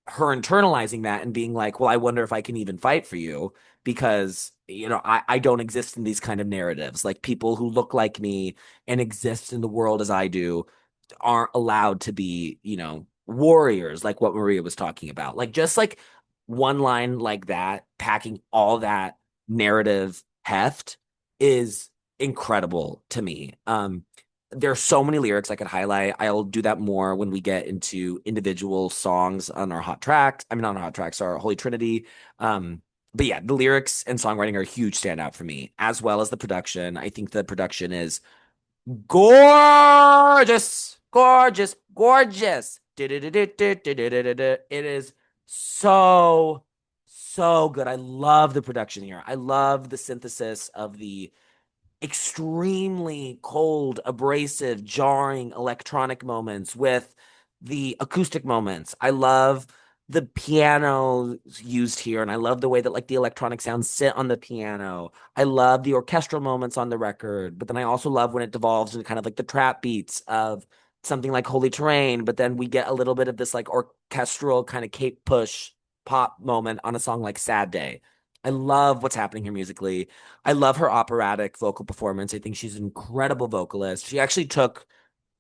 her internalizing that and being like, well, I wonder if I can even fight for you because, you know, I don't exist in these kind of narratives. Like people who look like me and exist in the world as I do aren't allowed to be, you know, warriors like what Maria was talking about. Like just like one line like that, packing all that narrative heft is incredible to me. There are so many lyrics I could highlight. I'll do that more when we get into individual songs on our hot tracks. I mean, not our hot tracks, our Holy Trinity. But yeah, the lyrics and songwriting are a huge standout for me, as well as the production. I think the production is gorgeous, gorgeous, gorgeous. It is so, so good. I love the production here. I love the synthesis of the extremely cold, abrasive, jarring electronic moments with the acoustic moments. I love the piano used here, and I love the way that like the electronic sounds sit on the piano. I love the orchestral moments on the record, but then I also love when it devolves into kind of like the trap beats of something like Holy Terrain, but then we get a little bit of this like orchestral kind of Kate Push pop moment on a song like Sad Day. I love what's happening here musically. I love her operatic vocal performance. I think she's an incredible vocalist. She actually took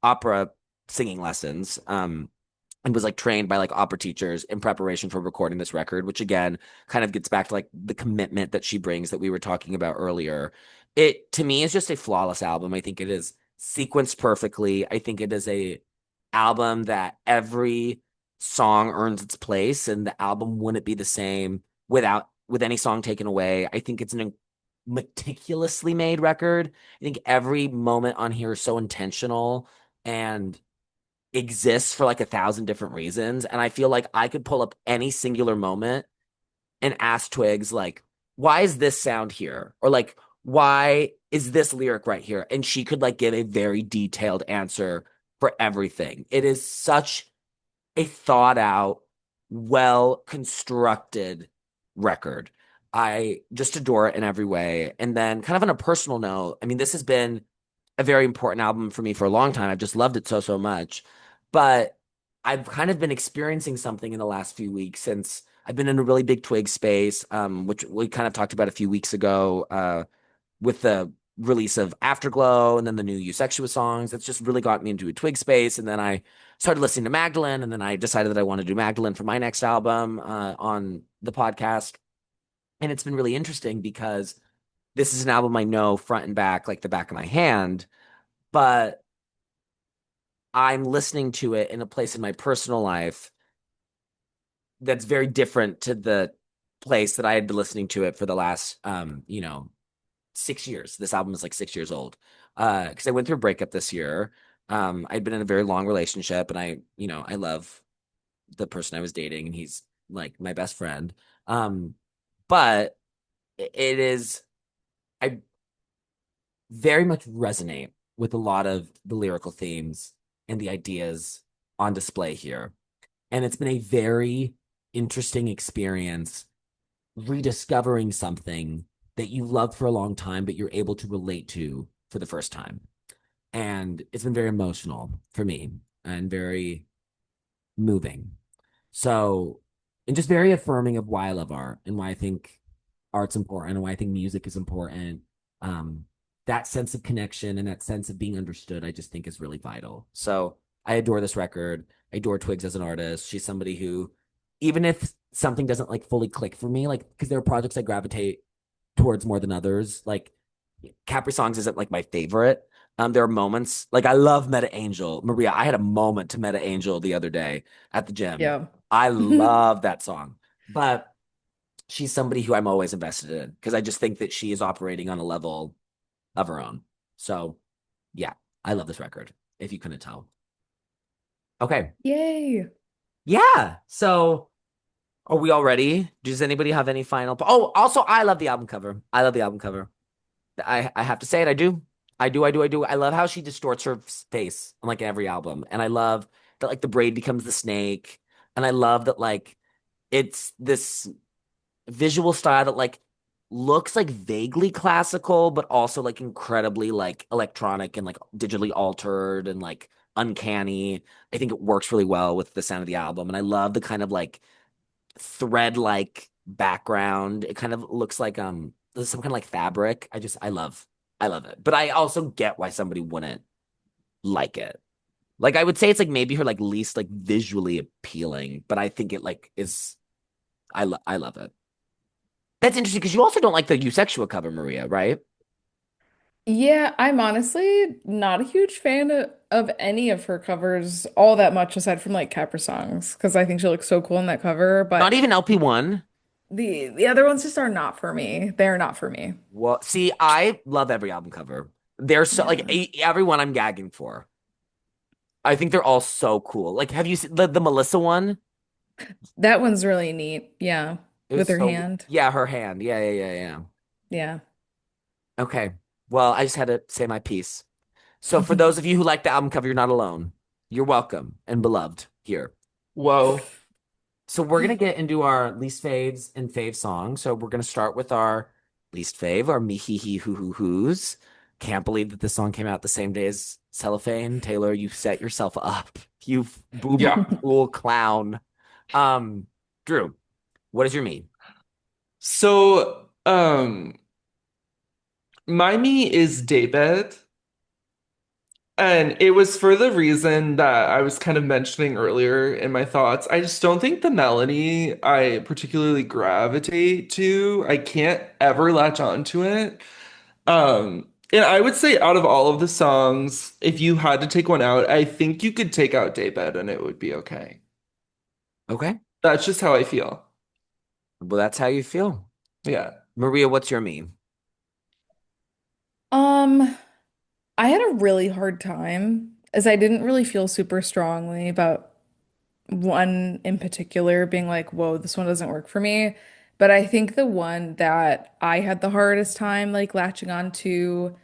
opera singing lessons. And was like trained by like opera teachers in preparation for recording this record, which again kind of gets back to like the commitment that she brings that we were talking about earlier. It to me is just a flawless album. I think it is sequenced perfectly. I think it is a album that every song earns its place, and the album wouldn't be the same with any song taken away. I think it's an meticulously made record. I think every moment on here is so intentional and exists for like 1,000 different reasons. And I feel like I could pull up any singular moment and ask Twigs, like, why is this sound here? Or like, why is this lyric right here? And she could like give a very detailed answer for everything. It is such a thought out, well constructed record. I just adore it in every way. And then, kind of on a personal note, I mean, this has been a very important album for me for a long time. I've just loved it so, so much. But I've kind of been experiencing something in the last few weeks since I've been in a really big Twig space, which we kind of talked about a few weeks ago with the release of Afterglow and then the new Eusexuous songs. It's just really got me into a Twig space. And then I started listening to Magdalene, and then I decided that I want to do Magdalene for my next album on the podcast. And it's been really interesting because this is an album I know front and back, like the back of my hand, but I'm listening to it in a place in my personal life that's very different to the place that I had been listening to it for the last 6 years. This album is like 6 years old. Because I went through a breakup this year. I'd been in a very long relationship, and I love the person I was dating, and he's like my best friend. Um, but it is I very much resonate with a lot of the lyrical themes and the ideas on display here. And it's been a very interesting experience rediscovering something that you loved for a long time, but you're able to relate to for the first time. And it's been very emotional for me and very moving. So, and just very affirming of why I love art and why I think art's important and why I think music is important. Um, that sense of connection and that sense of being understood, I just think is really vital. So I adore this record. I adore Twigs as an artist. She's somebody who, even if something doesn't like fully click for me, like because there are projects I gravitate towards more than others. Like Capri Songs isn't like my favorite. There are moments like I love Meta Angel. Maria, I had a moment to Meta Angel the other day at the gym. Yeah. I love that song. But she's somebody who I'm always invested in because I just think that she is operating on a level of her own. So, yeah, I love this record, if you couldn't tell. Okay. Yay. Yeah. So, are we all ready? Does anybody have any final? Oh, also, I love the album cover. I love the album cover. I have to say it. I do. I do. I do. I do. I love how she distorts her face on like every album, and I love that like the braid becomes the snake, and I love that like it's this visual style that like looks like vaguely classical, but also like incredibly like electronic and like digitally altered and like uncanny. I think it works really well with the sound of the album, and I love the kind of like thread like background. It kind of looks like some kind of like fabric. I love it. But I also get why somebody wouldn't like it. Like I would say it's like maybe her like least like visually appealing, but I think it like is I love it. That's interesting because you also don't like the Eusexual cover, Maria, right? Yeah, I'm honestly not a huge fan of any of her covers all that much aside from like Capra songs because I think she looks so cool in that cover, Not but even LP1. the other ones just are not for me. They're not for me. Well, see, I love every album cover. They're so like Yeah. everyone I'm gagging for. I think they're all so cool. Like, have you seen the Melissa one? That one's really neat. Yeah. It With was her so hand. yeah, her hand. Yeah, yeah, yeah, yeah. Yeah. Okay. Well, I just had to say my piece. So for those of you who like the album cover, you're not alone. You're welcome and beloved here. Whoa. So we're gonna get into our least faves and fave songs. So we're gonna start with our least fave, our me hee hee hoo hoo hoos. Can't believe that this song came out the same day as Cellophane. Taylor, you set yourself up. You boo boo Yeah. fool clown. Um, Drew, what is your me? So, my me is Daybed. And it was for the reason that I was kind of mentioning earlier in my thoughts. I just don't think the melody I particularly gravitate to. I can't ever latch on to it. And I would say out of all of the songs, if you had to take one out, I think you could take out Daybed and it would be okay. Okay. That's just how I feel. Well, that's how you feel. Yeah. Maria, what's your me? Um, I had a really hard time as I didn't really feel super strongly about one in particular being like, whoa, this one doesn't work for me. But I think the one that I had the hardest time like latching on to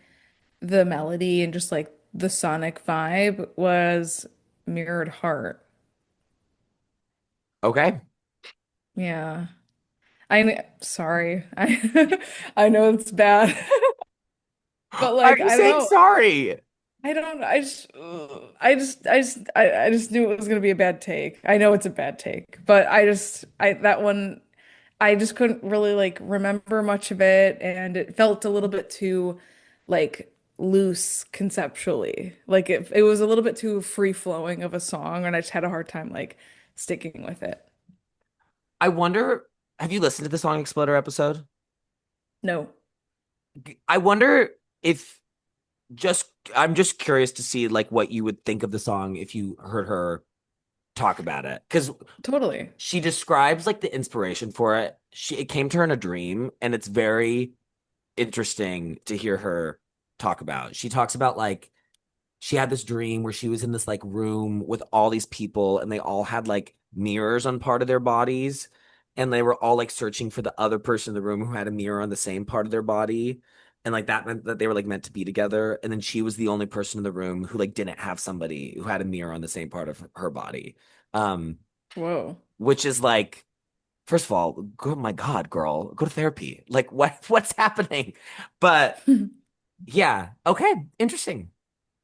the melody and just like the sonic vibe was Mirrored Heart. Okay. Yeah. Sorry. I know it's bad. But Why are like you I don't saying know. sorry? I don't I just ugh. I just knew it was gonna be a bad take. I know it's a bad take, but I that one I just couldn't really like remember much of it and it felt a little bit too like loose conceptually. Like it was a little bit too free flowing of a song and I just had a hard time like sticking with it. I wonder, have you listened to the Song Exploder episode? No, I wonder if just I'm just curious to see like what you would think of the song if you heard her talk about it. Because totally. she describes like the inspiration for it. It came to her in a dream, and it's very interesting to hear her talk about. She talks about like she had this dream where she was in this like room with all these people and they all had like mirrors on part of their bodies and they were all like searching for the other person in the room who had a mirror on the same part of their body and like that meant that they were like meant to be together and then she was the only person in the room who like didn't have somebody who had a mirror on the same part of her body um Whoa. which is like first of all oh my god girl go to therapy like what's happening but yeah okay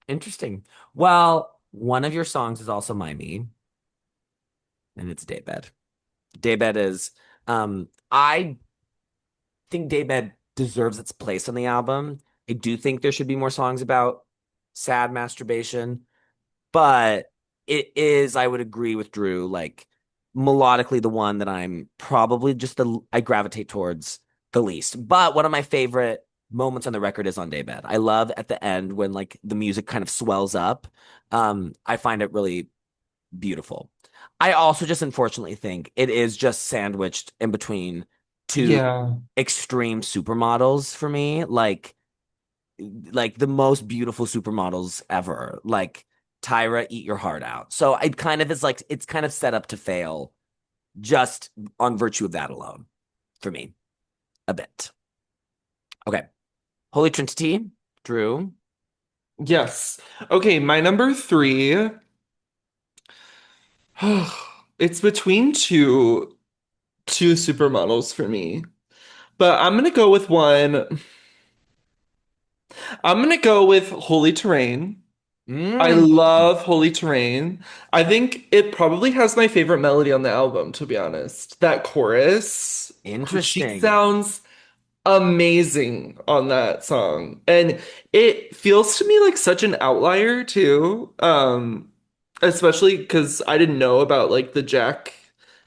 interesting. Well, one of your songs is also My Me, and it's Daybed. Daybed is I think Daybed deserves its place on the album. I do think there should be more songs about sad masturbation, but it is, I would agree with Drew, like melodically the one that I'm probably just the I gravitate towards the least. But one of my favorite moments on the record is on Daybed. I love at the end when like the music kind of swells up. I find it really beautiful. I also just unfortunately think it is just sandwiched in between two Yeah. extreme supermodels for me, like the most beautiful supermodels ever. Like Tyra, eat your heart out. So it kind of is like it's kind of set up to fail just on virtue of that alone for me a bit. Okay. Holy Trinity, Drew. Yes. Okay, my number three. It's between two supermodels for me. But I'm gonna go with one. I'm gonna go with Holy Terrain. I Mm, love Holy Terrain. I think it probably has my favorite melody on the album, to be honest. That chorus, she interesting. sounds amazing on that song. And it feels to me like such an outlier too. Especially because I didn't know about like the Jack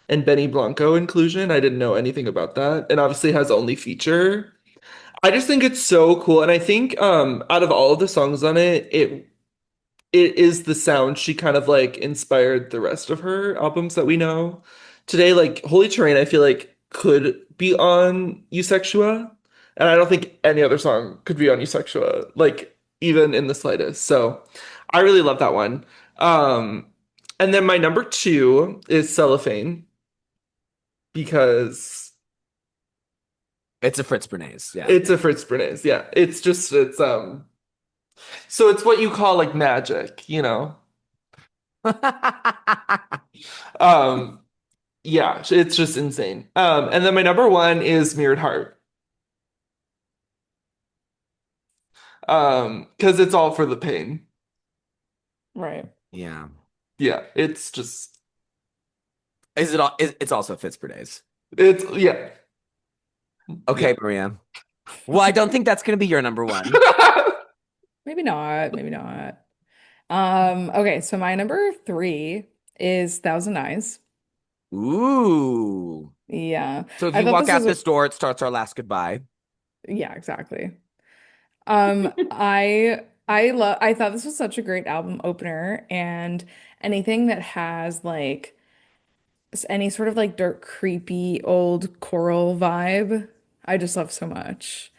and Benny Blanco inclusion. I didn't know anything about that. And obviously it has only feature. I just think it's so cool. And I think out of all of the songs on it, it is the sound she kind of like inspired the rest of her albums that we know today. Like Holy Terrain, I feel like could be on Eusexua, and I don't think any other song could be on Eusexua, like even in the slightest. So I really love that one. Um, and then my number two is Cellophane because It's a Fritz Bernays. Yeah. it's a Fritz Bernays. Yeah, it's just it's so it's what you call like magic, you know? Um, yeah, it's just insane. And then my number one is Mirrored Heart. Because it's all for the pain. Right. Yeah. Yeah, it's just Is it all? It's also fits per days. it's yeah. Yeah. Okay, Maria. Well, I don't think that's going to be your number one. Maybe not. Maybe not. Okay, so my number three is Thousand Eyes. Ooh. Yeah. So if I you thought walk this was out a this door, it starts our last goodbye. yeah, exactly. I thought this was such a great album opener, and anything that has like any sort of like dark, creepy old choral vibe, I just love so much.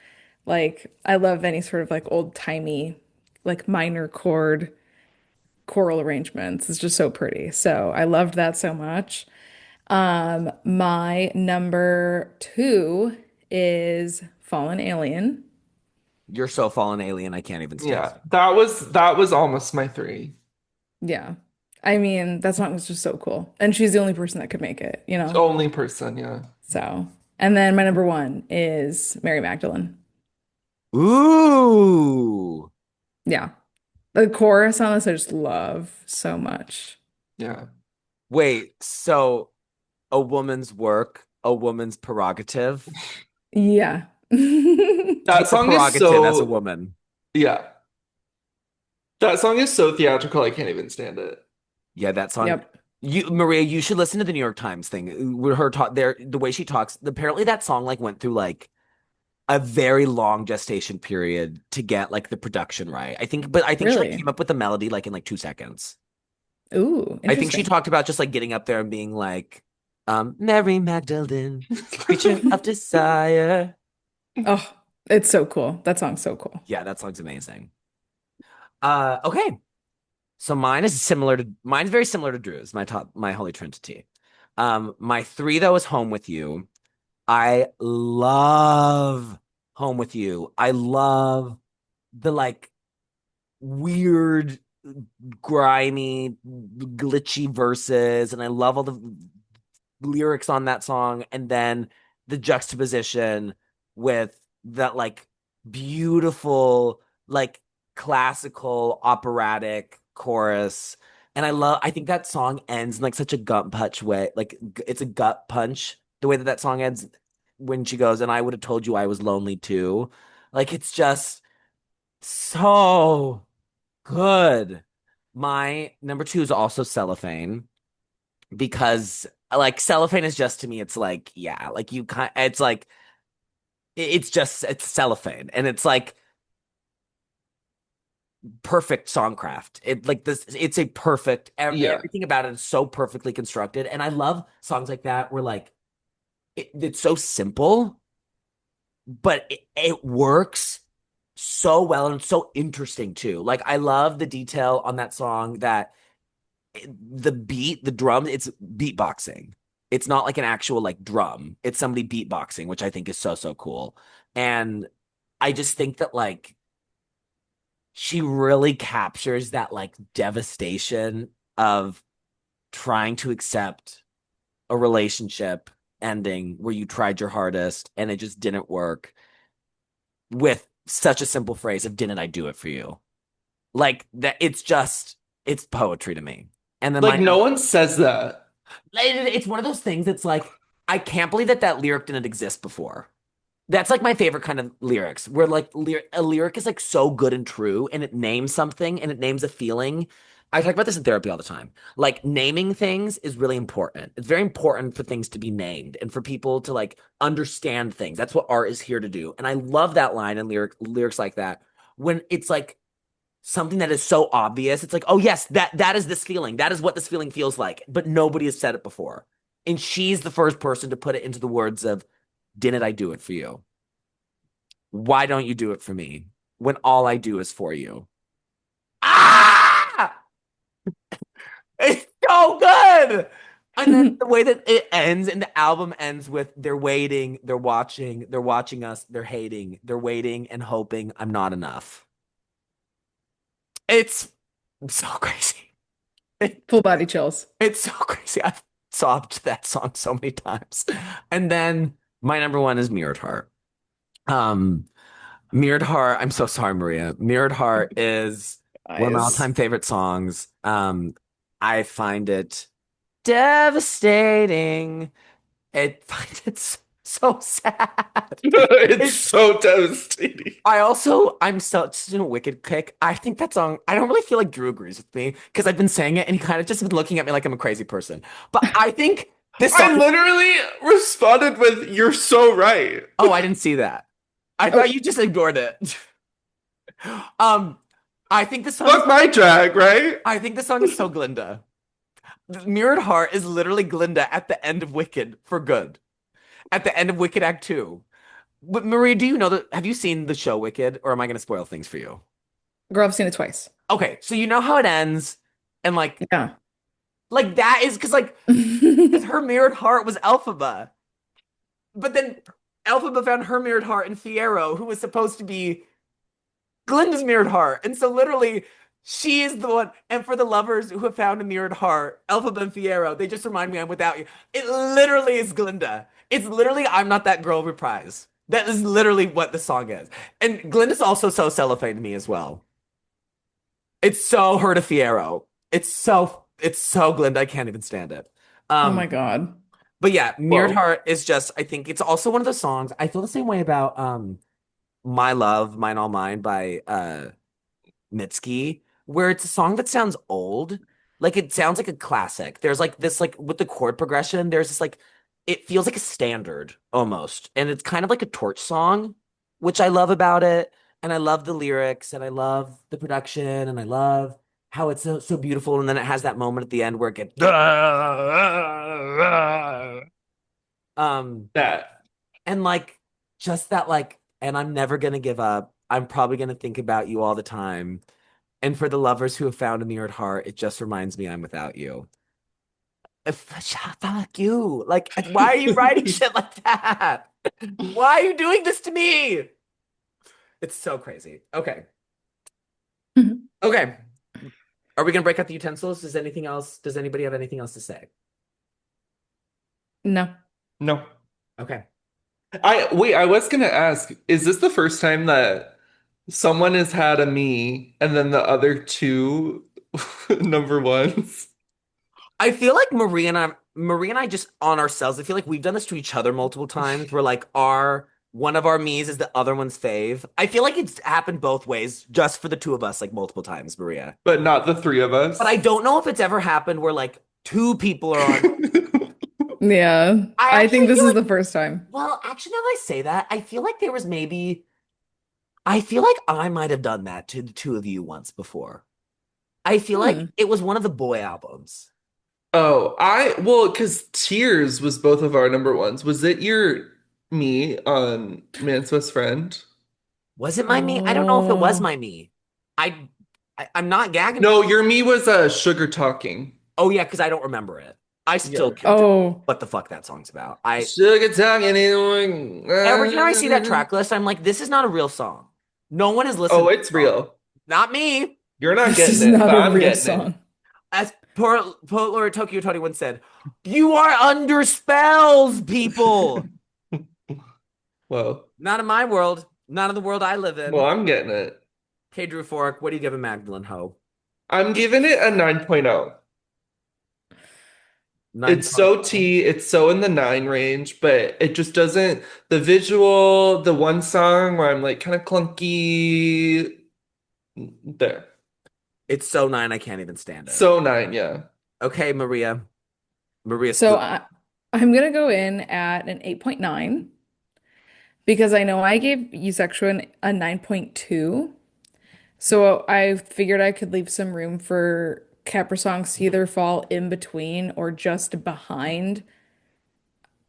Like I love any sort of like old-timey like minor chord choral arrangements. It's just so pretty. So I loved that so much. My number two is Fallen Alien. You're so fallen alien, I can't even stand Yeah, you. that was almost my three. Yeah. I mean, that song was just so cool. And she's the only person that could make it, you know? Only person, yeah. So, and then my number one is Mary Magdalene. Ooh. Yeah. The chorus on this I just love so much. Yeah. Wait, so a woman's work, a woman's prerogative. Yeah. That Your song is prerogative as a so woman. yeah. That song is so theatrical, I can't even stand it. Yeah, that song. Yep. You, Maria, you should listen to the New York Times thing. With her talk there, the way she talks. Apparently, that song like went through like a very long gestation period to get like the production right. I think she like Really? came up with the melody like in like 2 seconds. Ooh, I think she interesting. talked about just like getting up there and being like, Mary Magdalene, creature of desire. Oh, it's so cool. That song's so cool. Yeah, that song's amazing. Okay. So mine's very similar to Drew's, my Holy Trinity. My three though is Home with You. I love Home with You. I love the like weird, grimy, glitchy verses, and I love all the lyrics on that song, and then the juxtaposition with that like beautiful, like classical operatic chorus. And I think that song ends in like such a gut punch way. Like it's a gut punch the way that that song ends when she goes, and I would have told you I was lonely too. Like it's just so good. My number two is also Cellophane because like cellophane is just to me it's like yeah like you kind it's like it's cellophane and it's like perfect songcraft it like this it's a perfect Yeah. everything about it is so perfectly constructed and I love songs like that where like it's so simple but it works so well and it's so interesting too like I love the detail on that song that the beat, the drum, it's beatboxing. It's not like an actual like drum. It's somebody beatboxing, which I think is so, so cool. And I just think that like she really captures that like devastation of trying to accept a relationship ending where you tried your hardest and it just didn't work with such a simple phrase of didn't I do it for you? Like that it's poetry to me. And then Like my no one says that. it's one of those things that's like I can't believe that that lyric didn't exist before. That's like my favorite kind of lyrics, where like a lyric is like so good and true, and it names something and it names a feeling. I talk about this in therapy all the time. Like naming things is really important. It's very important for things to be named and for people to like understand things. That's what art is here to do. And I love that line and lyrics like that when it's like something that is so obvious. It's like, oh yes, that is this feeling. That is what this feeling feels like. But nobody has said it before. And she's the first person to put it into the words of, didn't I do it for you? Why don't you do it for me? When all I do is for you. Ah! It's so good. And then the way that it ends and the album ends with they're waiting, they're watching us, they're hating, they're waiting and hoping I'm not enough. It's so crazy. Full body chills. It's so crazy. I've sobbed that song so many times. And then my number one is Mirrored Heart. Um, Mirrored Heart, I'm so sorry, Maria. Mirrored Heart is one of my Eyes. all-time favorite songs. I find it devastating. It find it so sad. It's It's so devastating. I'm so just in a Wicked kick. I think that song, I don't really feel like Drew agrees with me because I've been saying it and he kind of just been looking at me like I'm a crazy person. But I think this song, I literally responded with, "You're so right." oh, I didn't see that. I thought Oh, you just ignored it. Um, I think the song is Fuck my drag, right? I think the song is so Glinda. Mirrored Heart is literally Glinda at the end of Wicked for good. At the end of Wicked Act 2. But Marie, do you know that have you seen the show Wicked or am I going to spoil things for you? girl, I've seen it twice. Okay, so you know how it ends and Yeah. like that is because her mirrored heart was Elphaba. But then Elphaba found her mirrored heart in Fiero, who was supposed to be Glinda's mirrored heart. And so literally she is the one. And for the lovers who have found a mirrored heart, Elphaba and Fiero, they just remind me I'm without you. It literally is Glinda. It's literally I'm not that girl reprise. That is literally what the song is. And Glinda's also so cellophane to me as well. It's so her to Fiero. It's so Glinda. I can't even stand it. Oh Um, my God. but yeah, Mirrored Whoa. Heart is just, I think it's also one of the songs. I feel the same way about My Love, Mine All Mine by Mitski, where it's a song that sounds old. Like it sounds like a classic. There's like this like with the chord progression, there's this like it feels like a standard almost. And it's kind of like a torch song, which I love about it. And I love the lyrics and I love the production and I love how it's so beautiful. And then it has that moment at the end where it gets um That. and like just that like and I'm never gonna give up. I'm probably gonna think about you all the time. And for the lovers who have found a mirrored heart, it just reminds me I'm without you. Fuck you. Like, why are you writing shit like that? Why are you doing this to me? It's so crazy. Okay. Okay. Are we gonna break out the utensils? Does anybody have anything else to say? No. No. Okay. I was gonna ask, is this the first time that someone has had a me and then the other two number ones? I feel like Marie and I just on ourselves. I feel like we've done this to each other multiple times. Where like our one of our me's is the other one's fave. I feel like it's happened both ways, just for the two of us, like multiple times, Maria. But not the three of But I us. don't know if it's ever happened where like two people are on. Yeah. I I actually think this feel is like, the first time. well, actually, now that I say that, I feel like there was maybe. I feel like I might have done that to the two of you once before. I feel like Hmm. it was one of the boy albums. Oh, because Tears was both of our number ones. Was it your me on Man's Best Friend? Was it my me? I don't know if it was Oh. my me. I, I'm not gagging. No, your me was Sugar Talking. Oh yeah, because I don't remember it. I still Yeah. can't tell Oh. what the fuck that song's about. I Sugar Talking anyway. every time I see that track list, I'm like, this is not a real song. No one has listened Oh, to this it's song. real. Not me. You're not This getting is it, not but a I'm real getting it. song. As poet laureate Tokyo Tony once said, "You are under spells, people." Well, Not in my world. Not in the world I live well, in. I'm getting it. Hey, Drew Fork, what do you give a Magdalene Ho? I'm giving it a 9.0. It's so 9.0. T, it's so in the 9 range, but it just doesn't, the visual, the one song where I'm like kind of clunky there. It's so nine, I can't even stand it. So 9, yeah. Okay, Maria. Maria So Spoon. I'm gonna go in at an 8.9 because I know I gave Eusexual a 9.2. So I figured I could leave some room for Capra songs to either fall in between or just behind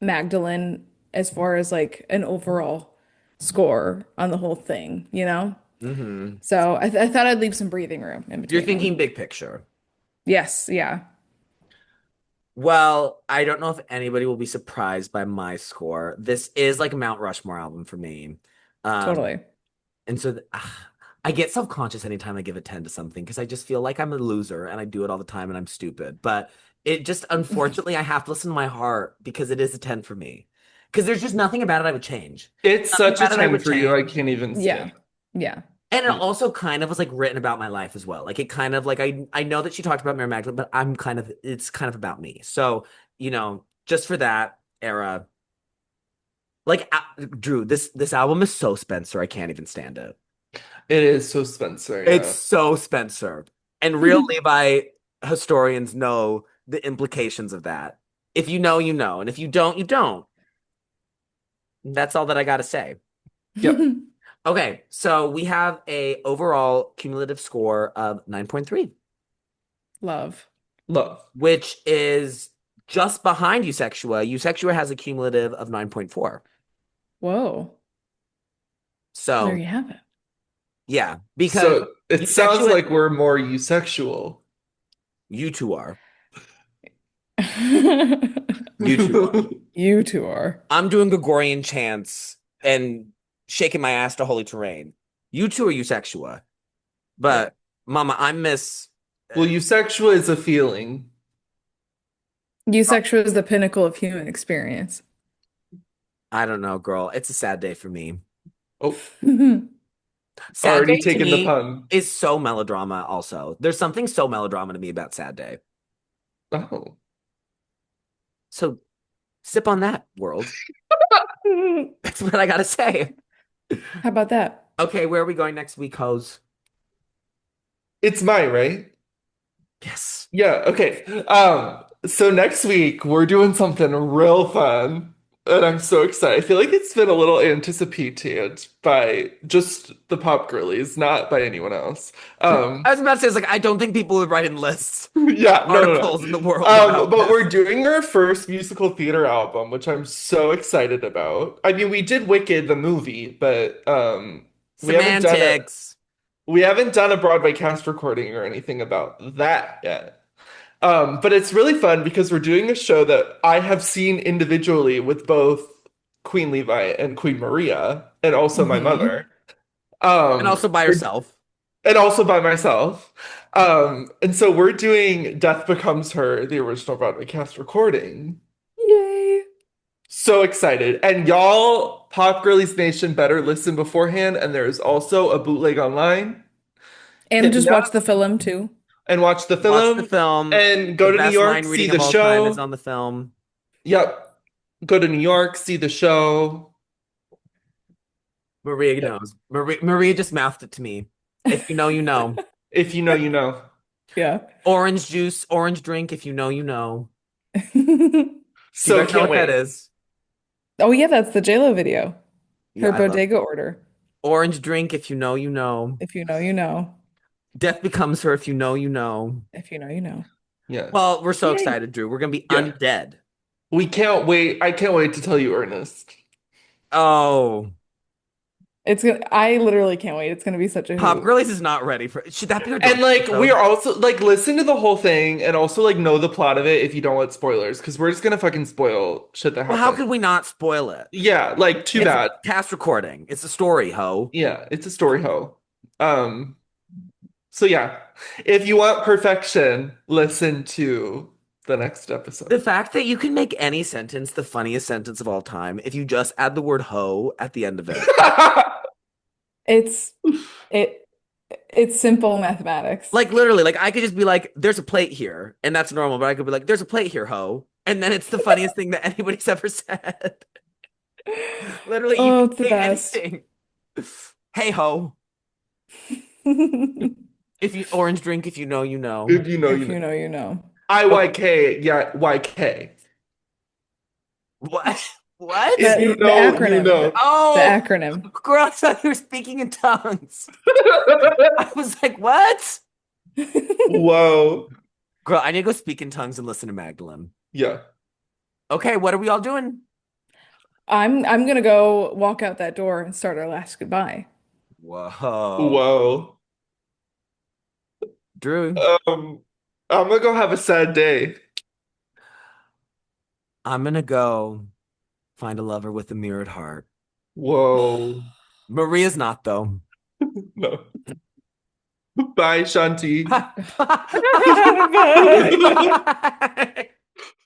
Magdalene as far as like an overall score on the whole thing, you know? Mm-hmm. So I thought I'd leave some breathing room in You're between thinking them. big picture. Yes, yeah, Well, I don't know if anybody will be surprised by my score. This is like a Mount Rushmore album for me. Um, totally. and so I get self-conscious anytime I give a 10 to something because I just feel like I'm a loser and I do it all the time and I'm stupid. But it just, unfortunately, I have to listen to my heart because it is a 10 for me. Because there's just nothing about it I would change. It's Nothing such a about it I 10 would for you. I change. can't even see Yeah. it. Yeah. And it Yeah. also kind of was like written about my life as well. Like it kind of like I know that she talked about Mary Magdalene, but I'm kind of it's kind of about me. So, just for that era, like Drew, this album is so Spencer, I can't even stand it. It is so Spencer, It's yeah. so Spencer. And real Levi historians know the implications of that. If you know, you know. And if you don't, you don't. That's all that I gotta say. Yep. Okay, so we have a overall cumulative score of 9.3, Love. Love. which is just behind Eusexua. Eusexua has a cumulative of 9.4. Whoa. There So, you have yeah, because So it sounds Eusexua, like we're more eusexual. you two are. it. You two are. You two are. I'm doing Gregorian chants and shaking my ass to holy terrain. You two are Eusexua. Yeah. But, Mama, I miss. Well, eusexual is a feeling. Eusexual is the pinnacle of human experience. I don't know, girl. It's a sad day for me. Oh, Sad already Day to taken the me pun. is so melodrama, also. There's something so melodrama to me about Sad Day. Oh. So sip on that, world. That's what I gotta say. How about that? Okay, where are we going next week, hoes? It's mine, right? Yes. Yeah, okay. So next week we're doing something real fun, and I'm so excited. I feel like it's been a little anticipated by just the Pop Girlies, not by anyone else. I was about to say, it's like, I don't think people would write in lists, Yeah, no, no, no. articles in the world about But this. we're doing our first musical theater album, which I'm so excited about. I mean, we did Wicked the movie, but we haven't done a Semantics. we haven't done a Broadway cast recording or anything about that yet. But it's really fun because we're doing a show that I have seen individually with both Queen Levi and Queen Maria, and also my Hmm. mother. And also by We're yourself. and also by myself. And so we're doing Death Becomes Her, the original Broadway cast recording. Yay. So excited. And y'all, Pop Girlies Nation better listen beforehand. And there is also a bootleg online. And Hit me just watch up the film too. and watch the Watch the film film. and The go to New best York, line see reading the of all time is show. on the film. Yep. Go to New York, see the show. Maria Yep. knows. Maria just mouthed it to me. If you know, you know. If you know, you know. Yeah. Orange juice, orange drink. If you know, you know. Do you So guys know can't what that wait. is? Oh yeah, that's the JLo video. Her Yeah, I love bodega order. orange drink. If you know, you know. If you know, you know. Death becomes her. If you know, you know. If you know, you know. Yeah. Well, we're so Yay. excited, Drew. We're gonna be Yeah. undead. We can't wait. I can't wait to tell you, Ernest. Oh, It's gonna, I literally can't wait. It's gonna be such a Pop hoot. Girlies is not ready for. Should that be our And debut like we are episode? also like listen to the whole thing and also like know the plot of it if you don't want spoilers because we're just gonna fucking spoil shit that Well, how happens. could we not spoil it? Yeah, like too It's a bad. cast recording. It's a story, ho. Yeah, it's a story hoe. Um, so yeah, if you want perfection, listen to the next episode. The fact that you can make any sentence the funniest sentence of all time if you just add the word ho at the end of it. It's it it's simple mathematics. Like literally, like I could just be like, "There's a plate here," and that's normal. But I could be like, "There's a plate here, ho," and then it's the funniest thing that anybody's ever said. Literally, you Oh, can it's the say best. anything. Hey ho, if you orange drink, if you know, you know. If you know, you If know. you know, you know. Okay, IYK, yeah, YK. what? What? If you The know, you acronym. know. The Oh, acronym. girl, I thought you were speaking in tongues. I was like, what? Whoa. Girl, I need to go speak in tongues and listen to Magdalene. Yeah. Okay, what are we all doing? I'm gonna go walk out that door and start our last goodbye. Whoa. Whoa. Drew, Um, I'm gonna go have a sad day. I'm gonna go find a lover with a mirrored heart. Whoa. Maria's not, though. No. Bye, Shanti. Bye. Bye.